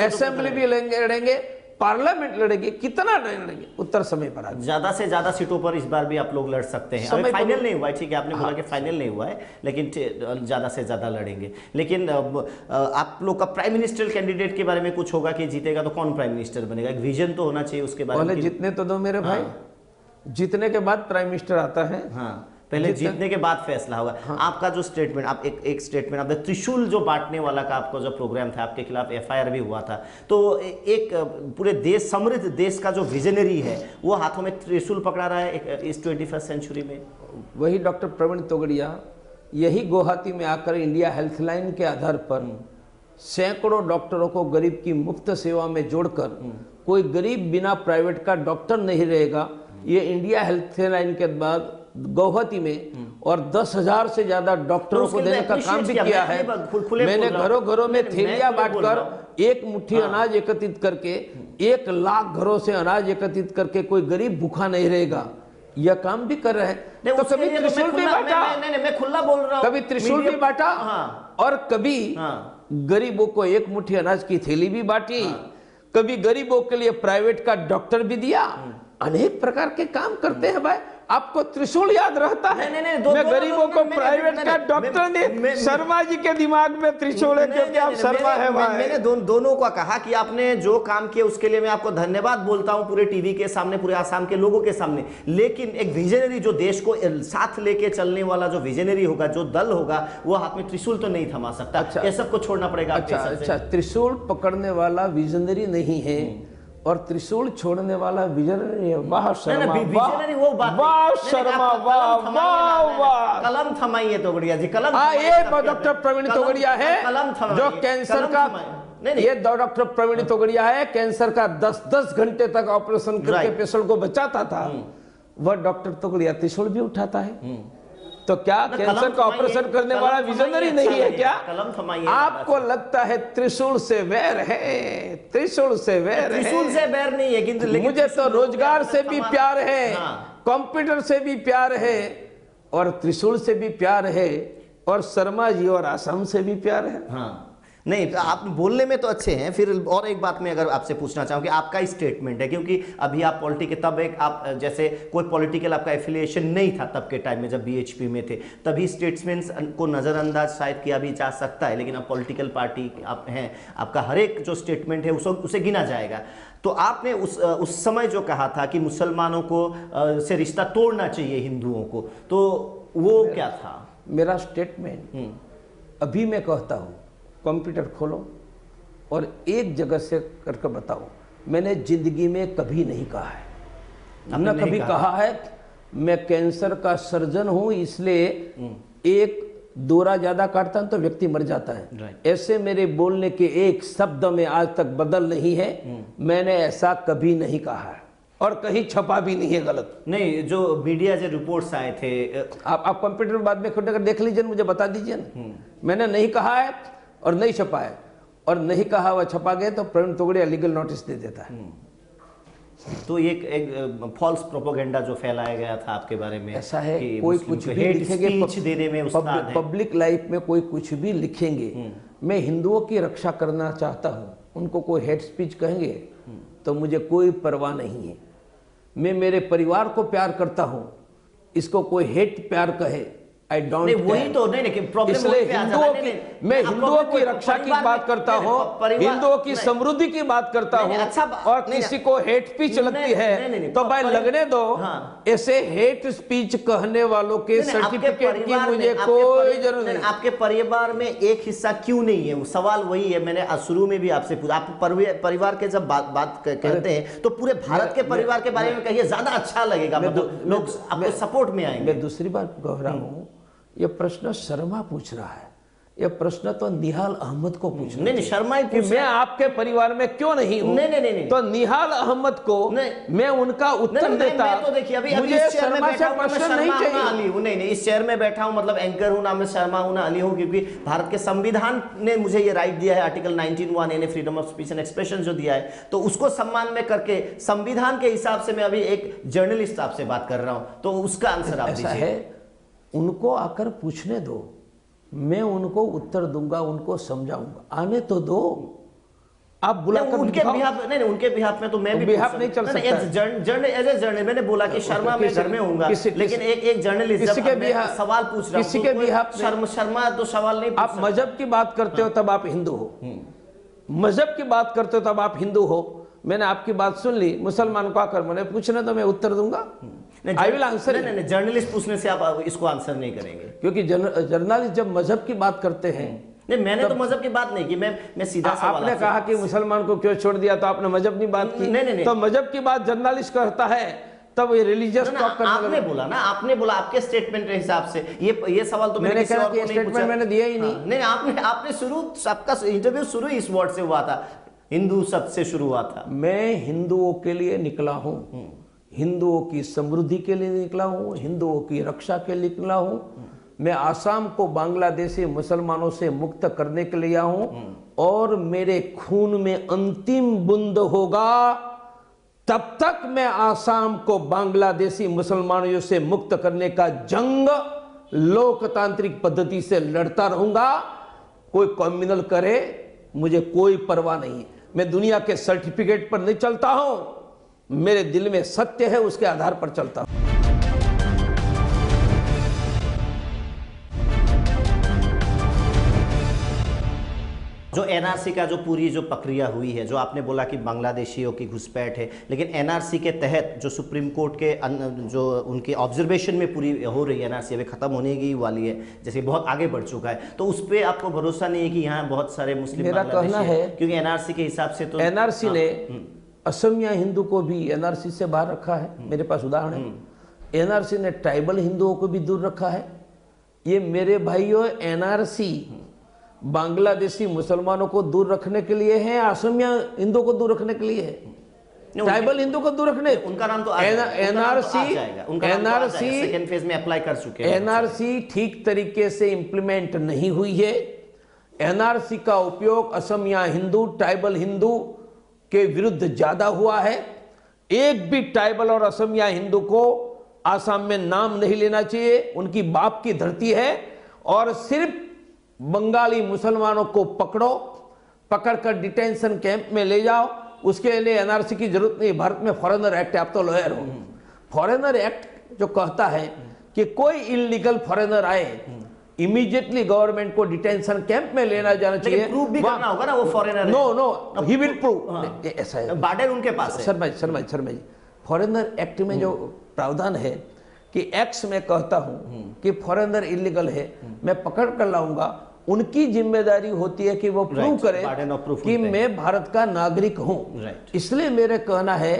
असेंबली भी लड़ेंगे, पार्लियामेंट लड़ेंगे। कितना लड़ेंगे उत्तर समय पर आगे। ज्यादा से ज्यादा सीटों पर इस बार भी आप लोग लड़ सकते हैं। अभी फाइनल नहीं हुआ है, ठीक है, आपने बोला कि फाइनल नहीं हुआ है, लेकिन ज्यादा से ज्यादा लड़ेंगे। लेकिन आप लोग का प्राइम मिनिस्टर कैंडिडेट के बारे में कुछ होगा कि जीतेगा तो कौन प्राइम मिनिस्टर बनेगा? एक विजन तो होना चाहिए उसके बारे में। पहले जीतने तो दो मेरे भाई, जीतने के बाद प्राइम मिनिस्टर आता है। हाँ, पहले जीतने के बाद फैसला होगा। हाँ। आपका जो स्टेटमेंट, आप एक स्टेटमेंट, आपने त्रिशूल जो बांटने वाला का आपका जो प्रोग्राम था, आपके खिलाफ एफआईआर भी हुआ था, तो एक पूरे देश, समृद्ध देश का जो विजनरी है वो हाथों में त्रिशूल पकड़ा रहा है इस 21वीं सेंचुरी में। वही डॉक्टर प्रवीण तोगड़िया, यही गुवाहाटी में आकर इंडिया हेल्थलाइन के आधार पर सैकड़ों डॉक्टरों को गरीब की मुफ्त सेवा में जोड़कर कोई गरीब बिना प्राइवेट का डॉक्टर नहीं रहेगा, ये इंडिया हेल्थलाइन के बाद गुवाहाटी में और 10,000 से ज्यादा डॉक्टरों को देने का काम भी किया है। मैंने घरों घरों में थैलियां बांटकर एक मुट्ठी अनाज एकत्रित करके 1 लाख घरों से अनाज एकत्रित करके कोई गरीब भूखा नहीं रहेगा, यह काम भी कर रहे हैं। तो कभी त्रिशूल भी बांटा, मैं खुला बोल रहा हूं, कभी त्रिशूल भी बांटा और कभी गरीबों को 1 मुट्ठी अनाज की थैली भी बांटी, कभी गरीबों के लिए प्राइवेट का डॉक्टर भी दिया। अनेक प्रकार के काम करते हैं भाई। आपको त्रिशूल याद रहता है? मैं गरीबों को प्राइवेट का डॉक्टर ने, शर्मा जी के दिमाग में त्रिशूल है क्योंकि आप शर्मा है भाई। मैंने दोनों का कहा कि आपने जो काम किया उसके लिए मैं आपको धन्यवाद बोलता हूं पूरे टीवी के सामने, पूरे आसाम के लोगों के सामने। लेकिन एक विजनरी, जो देश को साथ लेके चलने वाला जो विजनरी होगा, जो दल होगा, वो हाथ में त्रिशूल तो नहीं थमा सकता। ये सबको छोड़ना पड़ेगा। अच्छा, त्रिशूल पकड़ने वाला विजनरी नहीं है और त्रिशूल छोड़ने वाला विजनरी है। वाह शर्मा, वाह शर्मा, वाह वाह। कलम थमाइए तोगड़िया जी, कलम। ये डॉक्टर प्रवीण तोगड़िया है जो कैंसर का, ये डॉक्टर प्रवीण तोगड़िया है, कैंसर का 10-10 घंटे तक ऑपरेशन करके पेशेंट को बचाता था। वह डॉक्टर तोगड़िया त्रिशूल भी उठाता है। तो क्या कैंसर का ऑपरेशन करने वाला विजनरी नहीं है क्या? आपको लगता है त्रिशूल से वैर है? त्रिशूल से वैर है? त्रिशूल से वैर नहीं है, किंतु मुझे तो रोजगार से भी प्यार है, कंप्यूटर से भी प्यार है, और त्रिशूल से भी प्यार है, और शर्मा जी और आसाम से भी प्यार है। हाँ, नहीं तो आप बोलने में तो अच्छे हैं। फिर और एक बात मैं अगर आपसे पूछना चाहूँ कि आपका स्टेटमेंट है, क्योंकि अभी आप पॉलिटिकल, तब एक आप जैसे कोई पॉलिटिकल आपका एफिलिएशन नहीं था तब के टाइम में जब बीएचपी में थे, तभी स्टेट्समैन को नज़रअंदाज शायद किया भी जा सकता है, लेकिन अब पॉलिटिकल पार्टी आप हैं, आपका हर एक जो स्टेटमेंट है उसे गिना जाएगा। तो आपने उस समय जो कहा था कि मुसलमानों को से रिश्ता तोड़ना चाहिए हिंदुओं को, तो वो क्या था? मेरा स्टेटमेंट अभी मैं कहता हूँ, कंप्यूटर खोलो और एक जगह से करके बताओ। मैंने जिंदगी में कभी नहीं कहा है, न कभी कहा है मैं कैंसर का सर्जन हूं, इसलिए एक दौरा ज्यादा काटता हूं तो व्यक्ति मर जाता है। Right. ऐसे मेरे बोलने के एक शब्द में आज तक बदल नहीं है। मैंने ऐसा कभी नहीं कहा है और कहीं छपा भी नहीं है गलत। नहीं, जो मीडिया से रिपोर्ट्स आए थे, आप कंप्यूटर में बाद में खुद अगर देख लीजिए, मुझे बता दीजिए ना। मैंने नहीं कहा है और नहीं छपा है, और नहीं कहा हुआ छपा गया तो प्रवीण तोगड़िया लीगल नोटिस दे देता है। तो एक फॉल्स प्रोपोगेंडा जो फैलाया गया था आपके बारे में, ऐसा है कि कोई मुस्लिम कुछ को भी हेट लिखेंगे, स्पीच देने में उस्ताद हैं। पब्लिक लाइफ में कोई कुछ भी लिखेंगे, मैं हिंदुओं की रक्षा करना चाहता हूं, उनको कोई हेट स्पीच कहेंगे तो मुझे कोई परवाह नहीं है। मैं मेरे परिवार को प्यार करता हूं, इसको कोई हेट प्यार कहे, आई डोंट नहीं, वही तो नहीं, प्रॉब्लम इसलिए वहीं पे आ हिंदुओं जाता है। की, नहीं, मैं नहीं, हिंदुओं की प्रॉब्लम रक्षा की परिवार बात में- करता नहीं, हूँ, परिवार- हिंदुओं की नहीं, समृद्धि की बात करता नहीं, हूँ, अच्छा, और नहीं, किसी को हेट स्पीच नहीं, लगती नहीं, है नहीं, तो भाई लगने दो। हाँ। ऐसे हेट स्पीच कहने वालों के नहीं, आपके सर्टिफिकेट की परिवार मुझे में- आपके कोई जरूरत नहीं। आपके परिवार में एक हिस्सा क्यों नहीं है? वो सवाल वही है, मैंने शुरू में भी आपसे पूछा। आप परिवार के जब बात कहते हैं तो पूरे भारत के परिवार के बारे में कहिए, ज्यादा अच्छा लगेगा, मतलब लोग आपको सपोर्ट में आएंगे। मैं दूसरी बात कह रहा हूँ, ये प्रश्न शर्मा पूछ रहा है, ये प्रश्न तो निहाल अहमद को पूछना नहीं, शर्मा ही कि पूछ मैं रहा है। आपके परिवार में क्यों नहीं हूं। नहीं। तो निहाल अहमद को मैं उनका उत्तर देता। मैं तो देखिए अभी मुझे इस चेयर में शर्मा बैठा से हूं, मैं प्रश्न शर्मा नहीं हूं ना चाहिए। अली हूं। नहीं, इस चेयर में बैठा हूं, मतलब एंकर हूं ना मैं शर्मा हूं ना अली हूं, क्योंकि भारत के संविधान ने मुझे ये राइट दिया है, आर्टिकल 19(1) ने freedom of speech and expression जो दिया है, तो उसको सम्मान में करके संविधान के हिसाब से मैं अभी एक जर्नलिस्ट आपसे बात कर रहा हूं, तो उसका आंसर आप ऐसा दीजिए। है, उनको आकर पूछने दो, मैं उनको उत्तर दूंगा, उनको समझाऊंगा, आने तो दो। आप बुलाकर उनके बिहाफ नहीं, उनके बिहाफ में तो मैं भी बिहाफ नहीं चल सकता। एज ए जर्नलिस्ट मैंने बोला कि शर्मा मैं घर में होऊंगा, लेकिन एक जर्नलिस्ट किसी के जब मैं सवाल पूछ रहा हूं, किसी के बिहाफ शर्मा तो सवाल नहीं पूछ आप मजहब की बात करते हो तब आप हिंदू हो, मजहब की बात करते हो तब आप हिंदू हो। मैंने आपकी बात सुन ली, मुसलमान को आकर मैंने पूछना तो मैं उत्तर दूंगा, आई विल आंसर। नहीं, जर्नलिस्ट पूछने से आप इसको आंसर नहीं करेंगे, क्योंकि जर्नलिस्ट जब मजहब की बात करते हैं, नहीं मैंने तो मजहब की बात नहीं की, मैं सीधा सवाल आपने कहा कि मुसलमान को क्यों छोड़ दिया, तो आपने मजहब की बात की। नहीं। तो मजहब की बात जर्नलिस्ट करता है तब ये रिलीजियस टॉक करने आपने लगा। बोला ना, आपने बोला आपके स्टेटमेंट के हिसाब से ये सवाल तो मैंने किसी कहा और कि को नहीं स्टेटमेंट पूछा। मैंने दिया ही नहीं। हाँ, नहीं आपने शुरू, सबका इंटरव्यू शुरू इस वर्ड से हुआ था, हिंदू शब्द से शुरू हुआ था। मैं हिंदुओं के लिए निकला हूं, हिंदुओं की समृद्धि के लिए निकला हूं, हिंदुओं की रक्षा के लिए निकला हूं। मैं आसाम को बांग्लादेशी मुसलमानों से मुक्त करने के लिए आया हूं, और मेरे खून में अंतिम बूंद होगा तब तक मैं आसाम को बांग्लादेशी मुसलमानों से मुक्त करने का जंग लोकतांत्रिक पद्धति से लड़ता रहूंगा। कोई कम्युनल करे, मुझे कोई परवाह नहीं। मैं दुनिया के सर्टिफिकेट पर नहीं चलता हूं, मेरे दिल में सत्य है, उसके आधार पर चलता हूं। जो एनआरसी का जो पूरी जो प्रक्रिया हुई है, जो आपने बोला कि बांग्लादेशियों की घुसपैठ है, लेकिन एनआरसी के तहत जो सुप्रीम कोर्ट के जो उनके ऑब्जर्वेशन में पूरी हो रही है, एनआरसी अभी खत्म होने की वाली है, जैसे बहुत आगे बढ़ चुका है, तो उस पर आपको भरोसा नहीं है कि यहाँ बहुत सारे मुस्लिम मेरा कहना है, क्योंकि एनआरसी के हिसाब से तो एनआरसी ने असमिया हिंदू को भी एनआरसी से बाहर रखा है। मेरे पास उदाहरण है। एनआरसी ने ट्राइबल हिंदुओं को भी दूर रखा है। ये मेरे भाइयों, एनआरसी बांग्लादेशी मुसलमानों को दूर रखने के लिए है, असमिया हिंदुओं को दूर रखने के लिए है, ट्राइबल हिंदू को दूर रखने। उनका नाम तो एनआरसी सेकंड फेज में अप्लाई कर चुके हैं। एनआरसी ठीक तरीके से इंप्लीमेंट नहीं हुई है। एनआरसी का उपयोग असमिया हिंदू, ट्राइबल हिंदू के विरुद्ध ज्यादा हुआ है। एक भी ट्राइबल और असमिया हिंदू को आसाम में नाम नहीं लेना चाहिए, उनकी बाप की धरती है। और सिर्फ बंगाली मुसलमानों को पकड़कर डिटेंशन कैंप में ले जाओ, उसके लिए एनआरसी की जरूरत नहीं। भारत में फॉरेनर एक्ट है, आप तो लॉयर हो। फॉरेनर एक्ट जो कहता है कि कोई इलीगल फॉरेनर आए, इमीडिएटली गवर्नमेंट को डिटेंशन कैंप में लेना जाना चाहिए। प्रूव भी करना होगा ना वो फॉरेनर है। No he will prove. ऐसा है, बार्डर उनके पास है। शर्मा जी, फॉरेनर एक्ट में जो प्रावधान है कि एक्ट में कहता हूं कि फॉरेनर इलीगल है, मैं पकड़ कर लाऊंगा, उनकी जिम्मेदारी होती है कि वो प्रूव करे कि मैं भारत का नागरिक हूं। इसलिए मेरे कहना है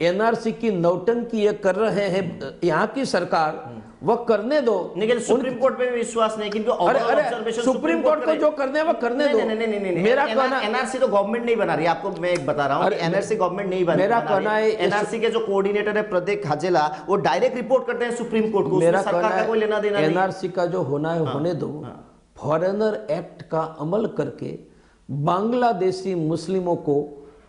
एनआरसी की नौटंकी ये कर रहे हैं यहाँ की सरकार, वह करने दो। लेकिन सुप्रीम कोर्ट पे भी विश्वास नहीं, क्योंकि सुप्रीम कोर्ट को जो करने वो करने दो। मेरा कहना, एनआरसी तो गवर्नमेंट नहीं बना रही, आपको मैं एक बता रहा हूँ, एनआरसी गवर्नमेंट नहीं बना। मेरा कहना है एनआरसी के जो कोऑर्डिनेटर है प्रदीप हजेला, वो डायरेक्ट रिपोर्ट करते हैं सुप्रीम कोर्ट को। मेरा सरकार का कोई लेना देना नहीं। एनआरसी का जो होना है होने दो। फॉरेनर एक्ट का अमल करके बांग्लादेशी मुस्लिमों को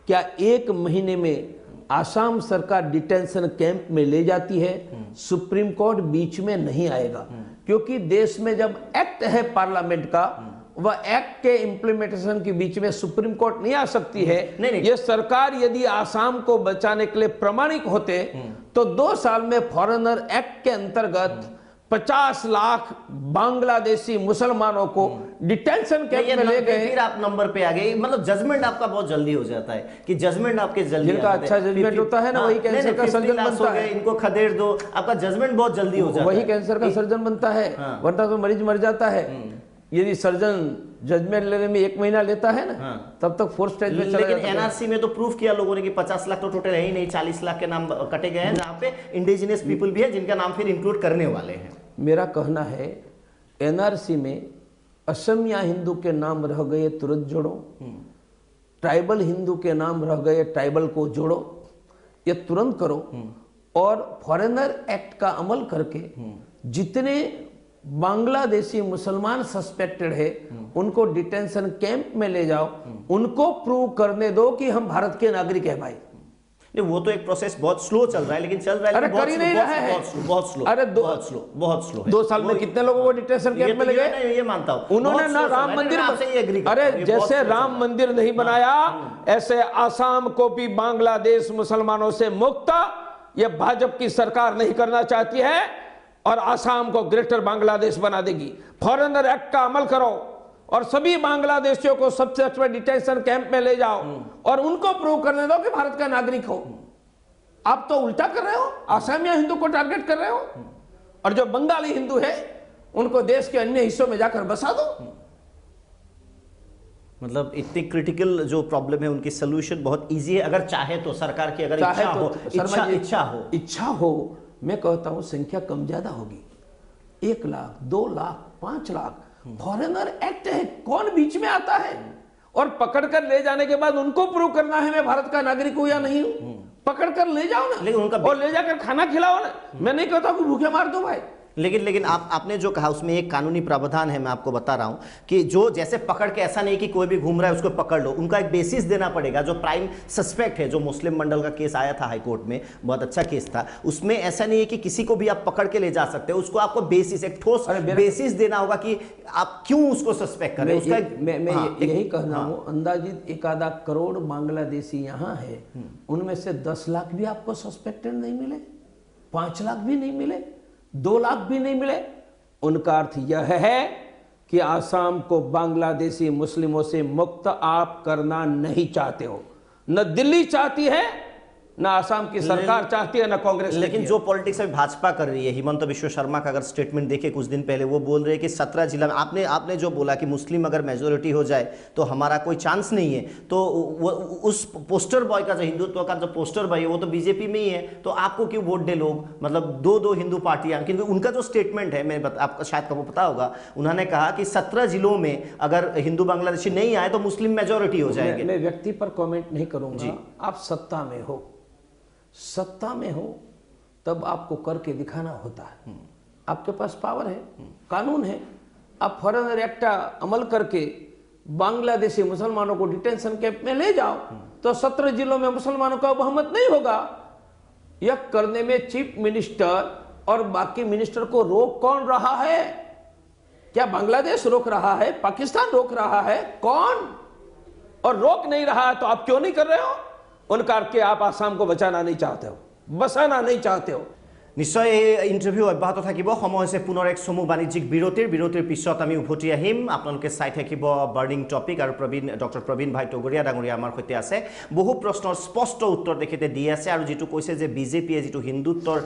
क्या 1 महीने में आसाम सरकार डिटेंशन कैंप में ले जाती है? सुप्रीम कोर्ट बीच में नहीं आएगा, क्योंकि देश में जब एक्ट है पार्लियामेंट का, वह एक्ट के इंप्लीमेंटेशन के बीच में सुप्रीम कोर्ट नहीं आ सकती है। नहीं। ये सरकार यदि आसाम को बचाने के लिए प्रामाणिक होते तो 2 साल में फॉरेनर एक्ट के अंतर्गत 50 लाख बांग्लादेशी मुसलमानों को डिटेंशन कैंप में ले गए। फिर आप नंबर पे आ गए, मतलब जजमेंट आपका बहुत जल्दी हो जाता है कि जजमेंट आपके जल्दी जिनका अच्छा जजमेंट होता है ना, वही कैंसर का सर्जन बनता है। इनको खदेड़ दो, आपका जजमेंट बहुत जल्दी हो जाता है, वही कैंसर का सर्जन बनता है। वरना तो मरीज मर जाता है। यदि सर्जन जजमेंट लेने में 1 महीना लेता है ना, तब तक 4th स्टेज में चला जाता है। लेकिन एनआरसी में तो प्रूफ किया लोगों ने कि 50 लाख तो टोटल है ही नहीं, 40 लाख के नाम कटे गए हैं, जहाँ पे इंडिजिनियस पीपल भी है जिनका नाम फिर इंक्लूड करने वाले हैं। मेरा कहना है एनआरसी में असमिया हिंदू के नाम रह गए, तुरंत जोड़ो। ट्राइबल हिंदू के नाम रह गए, ट्राइबल को जोड़ो, ये तुरंत करो। और फॉरेनर एक्ट का अमल करके जितने बांग्लादेशी मुसलमान सस्पेक्टेड है उनको डिटेंशन कैंप में ले जाओ, उनको प्रूव करने दो कि हम भारत के नागरिक है भाई। वो तो एक प्रोसेस बहुत स्लो चल रहा है, लेकिन चल रहा है। अरे कर ही नहीं रहा है, बहुत स्लो। अरे बहुत स्लो। 2 साल में कितने लोगों को डिटेंशन कैंप में ले गए? ये मानता हूं। उन्होंने ना राम मंदिर, अरे जैसे राम मंदिर नहीं बनाया, ऐसे आसाम को भी बांग्लादेश मुसलमानों से मुक्त ये भाजपा की सरकार नहीं करना चाहती है, और आसाम को ग्रेटर बांग्लादेश बना देगी। फॉरेनर एक्ट का अमल करो और सभी बांग्लादेशियों को सबसे अच्छे डिटेंशन कैंप में ले जाओ और उनको प्रूव करने दो कि भारत का नागरिक हो। आप तो उल्टा कर रहे हो, आसामिया हिंदू को टारगेट कर रहे हो, और जो बंगाली हिंदू है उनको देश के अन्य हिस्सों में जाकर बसा दो। मतलब इतनी क्रिटिकल जो प्रॉब्लम है उनकी सोल्यूशन बहुत इजी है, अगर चाहे तो सरकार की, अगर इच्छा हो। मैं कहता हूं संख्या कम ज्यादा होगी, 1 लाख 2 लाख 5 लाख। फॉरेनर एक्ट है, कौन बीच में आता है? और पकड़कर ले जाने के बाद उनको प्रूव करना है मैं भारत का नागरिक हूं या नहीं हूं। पकड़कर ले जाओ ना, लेकिन उनका और ले जाकर खाना खिलाओ ना। मैं नहीं कहता कि भूखे मार दो भाई, लेकिन आपने जो कहा उसमें एक कानूनी प्रावधान है, मैं आपको बता रहा हूं कि जो जैसे पकड़ के, ऐसा नहीं कि कोई भी घूम रहा है उसको पकड़ लो, उनका एक बेसिस देना पड़ेगा। जो प्राइम सस्पेक्ट है, जो मुस्लिम मंडल का केस आया था हाई कोर्ट में, बहुत अच्छा केस था, उसमें ऐसा नहीं है कि किसी को भी आप पकड़ के ले जा सकते हो, उसको आपको बेसिस, एक ठोस बेसिस देना होगा कि आप क्यों उसको सस्पेक्ट करें। मैं यही कहना हूं, अंदाजित 1 करोड़ बांग्लादेशी यहाँ है, उनमें से 10 लाख भी आपको सस्पेक्टेड नहीं मिले, 5 लाख भी नहीं मिले, 2 लाख भी नहीं मिले। उनका अर्थ यह है कि आसाम को बांग्लादेशी मुस्लिमों से मुक्त आप करना नहीं चाहते हो। न दिल्ली चाहती है, ना आसाम की सरकार चाहती है, ना कांग्रेस। लेकिन जो पॉलिटिक्स अभी भाजपा कर रही है, हिमंत बिश्व शर्मा का अगर स्टेटमेंट देखे कुछ दिन पहले, वो बोल रहे हैं कि 17 जिला में, आपने जो बोला कि मुस्लिम अगर मेजोरिटी हो जाए तो हमारा कोई चांस नहीं है, तो वो उस पोस्टर बॉय का, जो हिंदुत्व का जो पोस्टर बॉय है, वो तो बीजेपी में ही है, तो आपको क्यों वोट दे लोग? मतलब दो हिंदू पार्टियां, क्योंकि उनका जो स्टेटमेंट है, मैं आपको शायद आपको पता होगा, उन्होंने कहा कि 17 जिलों में अगर हिंदू बांग्लादेशी नहीं आए तो मुस्लिम मेजोरिटी हो जाएंगे। मैं व्यक्ति पर कॉमेंट नहीं करूंगा। आप सत्ता में हो तब आपको करके दिखाना होता है। आपके पास पावर है, कानून है, आप फॉरेनर एक्ट का अमल करके बांग्लादेशी मुसलमानों को डिटेंशन कैंप में ले जाओ, तो 17 जिलों में मुसलमानों का बहुमत नहीं होगा। यह करने में चीफ मिनिस्टर और बाकी मिनिस्टर को रोक कौन रहा है? क्या बांग्लादेश रोक रहा है? पाकिस्तान रोक रहा है? कौन? और रोक नहीं रहा है तो आप क्यों नहीं कर रहे हो? उनका अर्थ आप आसाम को बचाना नहीं चाहते हो, बसाना नहीं चाहते हो। निश्चय এই ইণ্টাৰভিউ অব্যাহত থাকিব। সময় হৈছে পুনৰ এক চমু বাণিজ্যিক বিৰতিৰ পিছত আমি উভতি আহিম। আপোনালোকে চাই থাকিব বাৰ্নিং টপিক, আৰু ডক্টৰ প্ৰবীণ ভাই টগৰীয়া ডাঙৰীয়া আমাৰ সৈতে আছে। বহু প্ৰশ্নৰ স্পষ্ট উত্তৰ তেখেতে দি আছে, আৰু যিটো কৈছে যে বিজেপিয়ে যিটো হিন্দুত্বৰ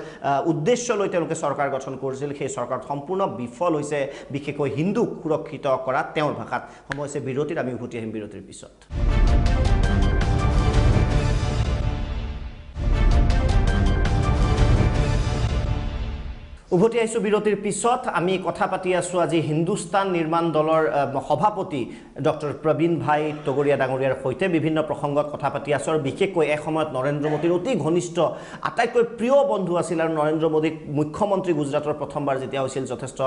উদ্দেশ্য লৈ তেওঁলোকে চৰকাৰ গঠন কৰিছিল, সেই চৰকাৰত সম্পূৰ্ণ বিফল হৈছে, বিশেষকৈ হিন্দুক সুৰক্ষিত কৰাত তেওঁৰ ভাষাত। সময় হৈছে বিৰতিৰ, আমি উভতি আহিম বিৰতিৰ পিছত। উভতি আহিছোঁ বিৰতিৰ পিছত আমি কথা পাতি আছোঁ আজি হিন্দুস্তান নিৰ্মাণ দলৰ সভাপতি ডক্টৰ প্ৰবীণ ভাই টগৰীয়া ডাঙৰীয়াৰ সৈতে বিভিন্ন প্ৰসংগত কথা পাতি আছোঁ আৰু বিশেষকৈ এসময়ত নৰেন্দ্ৰ মোদীৰ অতি ঘনিষ্ঠ আটাইতকৈ প্ৰিয় বন্ধু আছিল আৰু নৰেন্দ্ৰ মোদীক মুখ্যমন্ত্ৰী গুজৰাটৰ প্ৰথমবাৰ যেতিয়া হৈছিল যথেষ্ট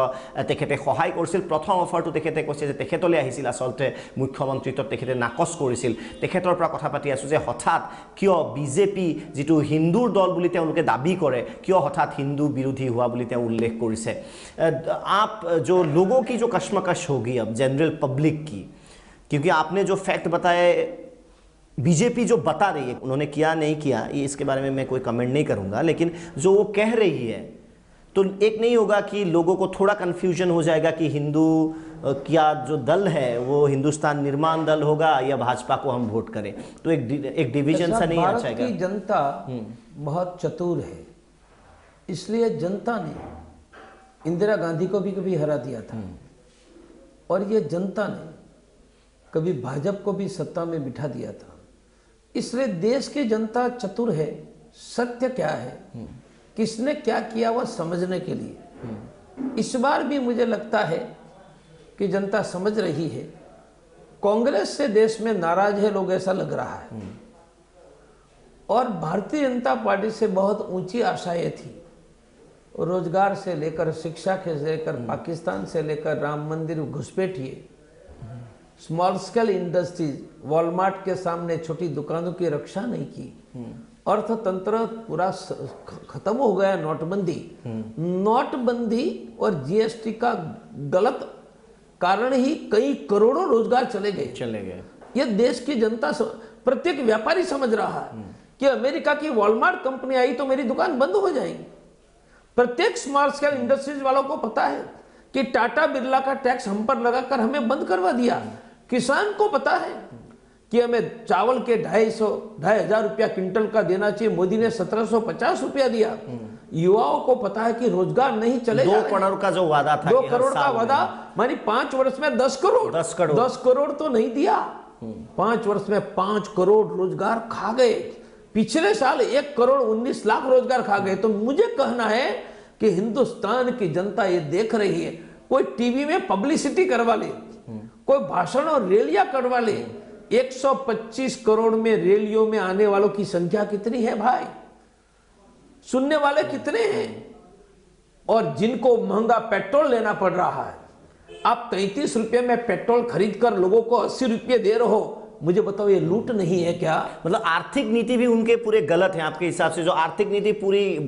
তেখেতে সহায় কৰিছিল। প্ৰথম অফাৰটো তেখেতে কৈছে যে তেখেতলৈ আহিছিল, আচলতে মুখ্যমন্ত্ৰীত্বত তেখেতে নাকচ কৰিছিল। তেখেতৰ পৰা কথা পাতি আছোঁ যে হঠাৎ কিয় বিজেপি যিটো হিন্দুৰ দল বুলি তেওঁলোকে দাবী কৰে, কিয় হঠাৎ হিন্দু বিৰোধী হোৱা বুলি उल्लेख करिছে। आप जो लोगों की जो कश्मकश होगी अब जनरल पब्लिक की, क्योंकि आपने जो फैक्ट बताए बीजेपी जो बता रही है, उन्होंने किया नहीं किया ये इसके बारे में मैं कोई कमेंट नहीं करूंगा, लेकिन जो वो कह रही है तो एक नहीं होगा कि लोगों को थोड़ा कंफ्यूजन हो जाएगा कि हिंदू क्या जो दल है वो हिंदुस्तान निर्माण दल होगा या भाजपा को हम वोट करें, तो एक डिवीजन सा नहीं आ जाएगा। भारत की जनता बहुत चतुर है, इसलिए जनता ने इंदिरा गांधी को भी कभी हरा दिया था और ये जनता ने कभी भाजपा को भी सत्ता में बिठा दिया था। इसलिए देश की जनता चतुर है, सत्य क्या है, किसने क्या किया वह समझने के लिए इस बार भी मुझे लगता है कि जनता समझ रही है। कांग्रेस से देश में नाराज है लोग, ऐसा लग रहा है, और भारतीय जनता पार्टी से बहुत ऊंची आशाएं थी, रोजगार से लेकर शिक्षा से लेकर पाकिस्तान से लेकर राम मंदिर घुसपैठिए, स्मॉल स्केल इंडस्ट्रीज, वॉलमार्ट के सामने छोटी दुकानों की रक्षा नहीं की, अर्थतंत्र पूरा खत्म हो गया। नोटबंदी और जीएसटी का गलत कारण ही कई करोड़ों रोजगार चले गए। ये देश की जनता प्रत्येक व्यापारी समझ रहा है कि अमेरिका की वॉलमार्ट कंपनी आई तो मेरी दुकान बंद हो जाएगी। प्रत्येक स्मॉल स्केल इंडस्ट्रीज वालों को पता है कि टाटा बिरला का टैक्स हम पर लगाकर हमें बंद करवा दिया। किसान को पता है कि हमें चावल के 2,500 रुपया क्विंटल का देना चाहिए, मोदी ने 1,750 रुपया दिया। युवाओं को पता है कि रोजगार नहीं चलेगा। 2 करोड़ का जो वादा था, 2 करोड़ का वादा मानी 5 वर्ष में 10 करोड़ तो नहीं दिया। 5 वर्ष में 5 करोड़ रोजगार खा गए। पिछले साल 1,19,00,000 रोजगार खा गए। तो मुझे कहना है कि हिंदुस्तान की जनता ये देख रही है, कोई टीवी में पब्लिसिटी करवा ले, कोई भाषण और रैलियां करवा ले। 125 करोड़ में रैलियों में आने वालों की संख्या कितनी है भाई? सुनने वाले कितने हैं? और जिनको महंगा पेट्रोल लेना पड़ रहा है, आप 33 रुपये में पेट्रोल खरीद कर लोगों को 80 रुपये दे रहे हो, मुझे बताओ ये लूट नहीं है क्या? मतलब आर्थिक नीति भी उनके पूरे गलत है आपके हिसाब से? जो आर्थिक नीति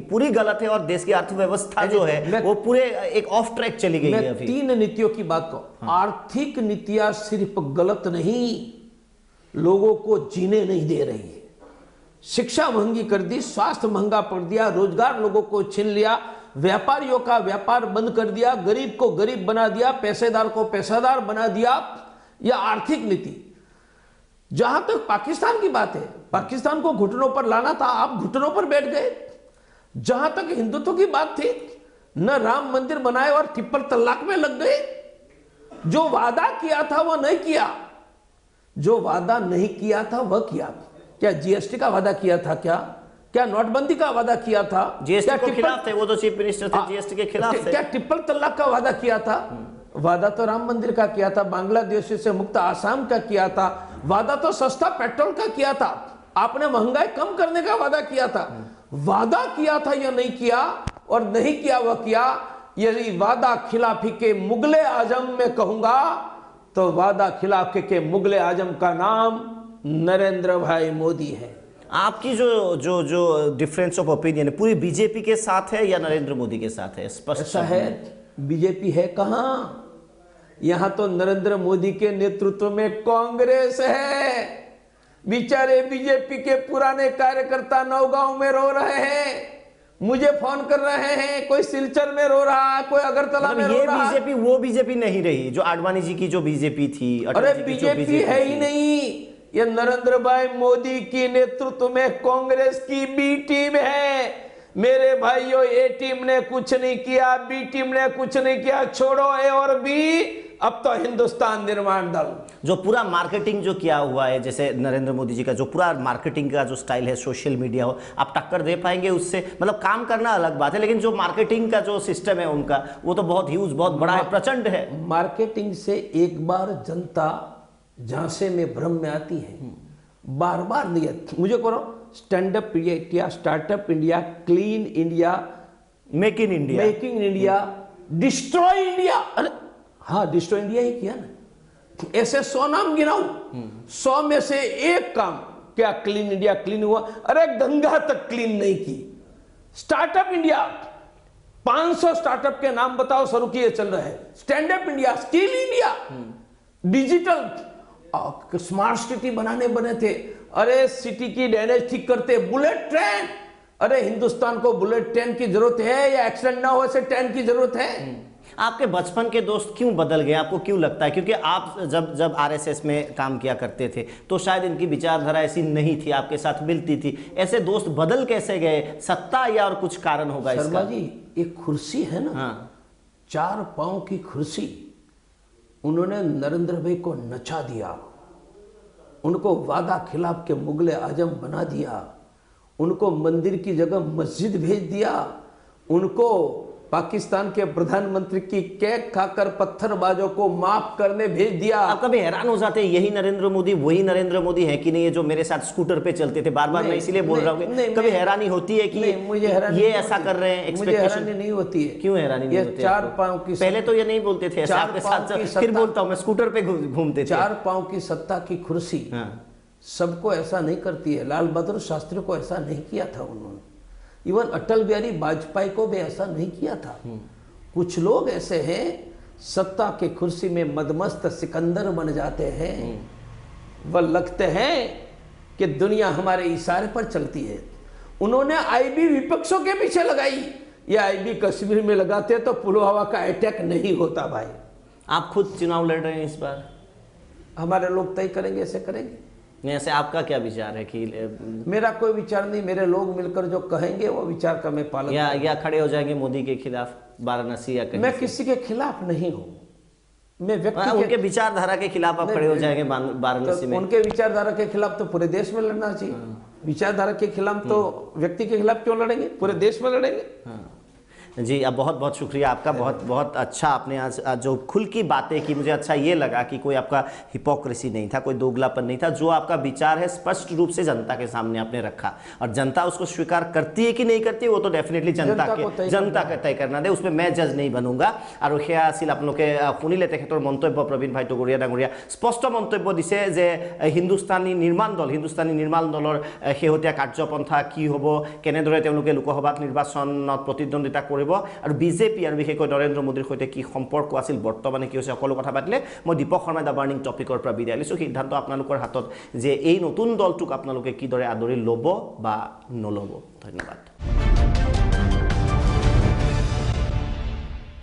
पूरी गलत है और देश की अर्थव्यवस्था जो है वो पूरे एक ऑफ ट्रैक चली गई है। अभी 3 नीतियों की बात करो। आर्थिक नीतियां सिर्फ गलत नहीं, लोगों को जीने नहीं दे रही है। शिक्षा महंगी कर दी, स्वास्थ्य महंगा कर दिया, रोजगार लोगों को छीन लिया, व्यापारियों का व्यापार बंद कर दिया, गरीब को गरीब बना दिया, पैसेदार को पैसादार बना दिया। यह आर्थिक नीति। जहां तक पाकिस्तान की बात है, पाकिस्तान को घुटनों पर लाना था, आप घुटनों पर बैठ गए। जहां तक हिंदुत्व की बात थी, न राम मंदिर बनाए और ट्रिपल तलाक में लग गए। जो वादा किया था वह नहीं किया, जो वादा नहीं किया था वह किया। क्या जीएसटी का वादा किया था? क्या नोटबंदी का वादा किया था? जीएसटी के खिलाफ थे, वो तो चीफ मिनिस्टर थे, जीएसटी के खिलाफ थे। क्या ट्रिपल तलाक का वादा किया था? वादा तो राम मंदिर का किया था, बांग्लादेश से मुक्त आसाम का किया था, वादा तो सस्ता पेट्रोल का किया था, आपने महंगाई कम करने का वादा किया था। वादा किया था या नहीं किया, और नहीं किया वह किया। यदि वादा खिलाफी के मुगले आजम में कहूंगा तो वादा खिलाफी के मुगले आजम का नाम नरेंद्र भाई मोदी है। आपकी जो डिफरेंस ऑफ ओपिनियन है पूरी बीजेपी के साथ है या नरेंद्र मोदी के साथ है? स्पष्ट ऐसा है, बीजेपी है कहां? यहां तो नरेंद्र मोदी के नेतृत्व में कांग्रेस है। बेचारे बीजेपी के पुराने कार्यकर्ता नौगांव में रो रहे हैं, मुझे फोन कर रहे हैं, कोई सिलचर में रो रहा है, कोई अगरतला में रो रहा है। बीजेपी वो बीजेपी नहीं रही जो आडवाणी जी की जो बीजेपी थी। अरे बीजेपी है ही नहीं, ये नरेंद्र भाई मोदी की नेतृत्व में कांग्रेस की बी टीम है। मेरे भाइयों, ए टीम ने कुछ नहीं किया, बी टीम ने कुछ नहीं किया, छोड़ो ए और बी, अब तो हिंदुस्तान निर्माण दल। जो पूरा मार्केटिंग जो किया हुआ है, जैसे नरेंद्र मोदी जी का जो पूरा मार्केटिंग का जो स्टाइल है, सोशल मीडिया हो, आप टक्कर दे पाएंगे उससे? मतलब काम करना अलग बात है, लेकिन जो मार्केटिंग का जो सिस्टम है उनका, वो तो बहुत ह्यूज, बहुत बड़ा है, प्रचंड है। मार्केटिंग से एक बार जनता झांसे में भ्रम में आती है, बार बार नहीं आती। मुझे करो stand up India, startup India, clean India, make in India, making India, destroy India. अरे हाँ, डिस्ट्रॉय इंडिया ही किया ना। ऐसे 100 नाम गिनाऊं, 100 में से एक काम क्या क्लीन इंडिया क्लीन हुआ? अरे गंगा तक क्लीन नहीं की। स्टार्टअप इंडिया, 500 स्टार्टअप के नाम बताओ शुरू किए चल रहे हैं। Stand up India, skill India, digital, smart city बनाने बने थे। अरे सिटी की ड्रेनेज ठीक करते, बुलेट ट्रेन। अरे हिंदुस्तान को बुलेट ट्रेन की जरूरत है या एक्सीडेंट ना हो ऐसे ट्रेन की जरूरत है? आपके बचपन के दोस्त क्यों बदल गए, आपको क्यों लगता है? क्योंकि आप जब आरएसएस में काम किया करते थे तो शायद इनकी विचारधारा ऐसी नहीं थी, आपके साथ मिलती थी। ऐसे दोस्त बदल कैसे गए? सत्ता या और कुछ कारण होगा इसका? शर्मा जी, एक कुर्सी है ना, हाँ, 4 पांव की कुर्सी, उन्होंने नरेंद्र भाई को नचा दिया, उनको वादा खिलाफ के मुगले आजम बना दिया, उनको मंदिर की जगह मस्जिद भेज दिया, उनको पाकिस्तान के प्रधानमंत्री की केक खाकर पत्थरबाजों को माफ करने भेज दिया। आप कभी हैरान हो जाते हैं यही नरेंद्र मोदी वही नरेंद्र मोदी है कि नहीं, ये जो मेरे साथ स्कूटर पे चलते थे? बार बार मैं इसीलिए बोल रहा हूँ, कभी हैरानी होती है कि मुझे हैरानी ये ऐसा कर रहे हैं? मुझे हैरानी नहीं होती है। क्यों हैरानी नहीं होती? 4 पांव की, पहले तो ये नहीं बोलते थे ऐसा आपके साथ, फिर बोलता हूँ मैं, स्कूटर पे घूमते थे। 4 पांव की सत्ता की कुर्सी सबको ऐसा नहीं करती है। लाल बहादुर शास्त्री को ऐसा नहीं किया था उन्होंने, इवन अटल बिहारी वाजपेयी को भी ऐसा नहीं किया था। कुछ लोग ऐसे हैं सत्ता के कुर्सी में मदमस्त सिकंदर बन जाते हैं, वह लगते हैं कि दुनिया हमारे इशारे पर चलती है। उन्होंने आईबी विपक्षों के पीछे लगाई, ये आईबी कश्मीर में लगाते तो पुलवामा का अटैक नहीं होता भाई। आप खुद चुनाव लड़ रहे हैं इस बार? हमारे लोग तय करेंगे, ऐसे करेंगे। नहीं, ऐसे आपका क्या विचार है कि मेरा कोई विचार नहीं, मेरे लोग मिलकर जो कहेंगे वो विचार का मैं पालन या खड़े हो जाएंगे मोदी के खिलाफ वाराणसी या कहीं? मैं किसी के खिलाफ नहीं हूँ, मैं व्यक्ति उनके विचारधारा के खिलाफ आप खड़े हो जाएंगे वाराणसी में? उनके विचारधारा के खिलाफ तो पूरे देश में लड़ना चाहिए। विचारधारा के खिलाफ तो व्यक्ति के खिलाफ क्यों लड़ेंगे, पूरे देश में लड़ेंगे। जी, अब बहुत बहुत शुक्रिया आपका, बहुत बहुत अच्छा आपने आज जो खुल की बातें की। मुझे अच्छा ये लगा कि कोई आपका हिपोक्रेसी नहीं था, कोई दोगलापन नहीं था। जो आपका विचार है स्पष्ट रूप से जनता के सामने आपने रखा, और जनता उसको स्वीकार करती है कि नहीं करती है वो तो डेफिनेटली जनता के तय करना दे, उसमें मैं जज नहीं बनूंगा। और সেয়া আছিল আপোনালোকে শুনিলে তেখেতৰ মন্তব্য। প্ৰবীণ ভাই টগৰীয়া ডাঙৰীয়া স্পষ্ট মন্তব্য দিছে যে হিন্দুস্তানী নিৰ্মাণ দলৰ শেহতীয়া কাৰ্যপন্থা কি হ'ব, কেনেদৰে তেওঁলোকে লোকসভাত নিৰ্বাচনত প্ৰতিদ্বন্দ্বিতা কৰিব, আৰু বিজেপি আৰু বিশেষকৈ নৰেন্দ্ৰ মোদীৰ সৈতে কি সম্পৰ্ক আছিল, বৰ্তমানে কি হৈছে, সকলো কথা পাতিলে। মই দীপক শৰ্মাই দ্য বাৰ্নিং টপিকৰ পৰা বিদায় লৈছোঁ। সিদ্ধান্ত আপোনালোকৰ হাতত যে এই নতুন দলটোক আপোনালোকে কিদৰে আদৰি ল'ব বা নল'ব। ধন্যবাদ।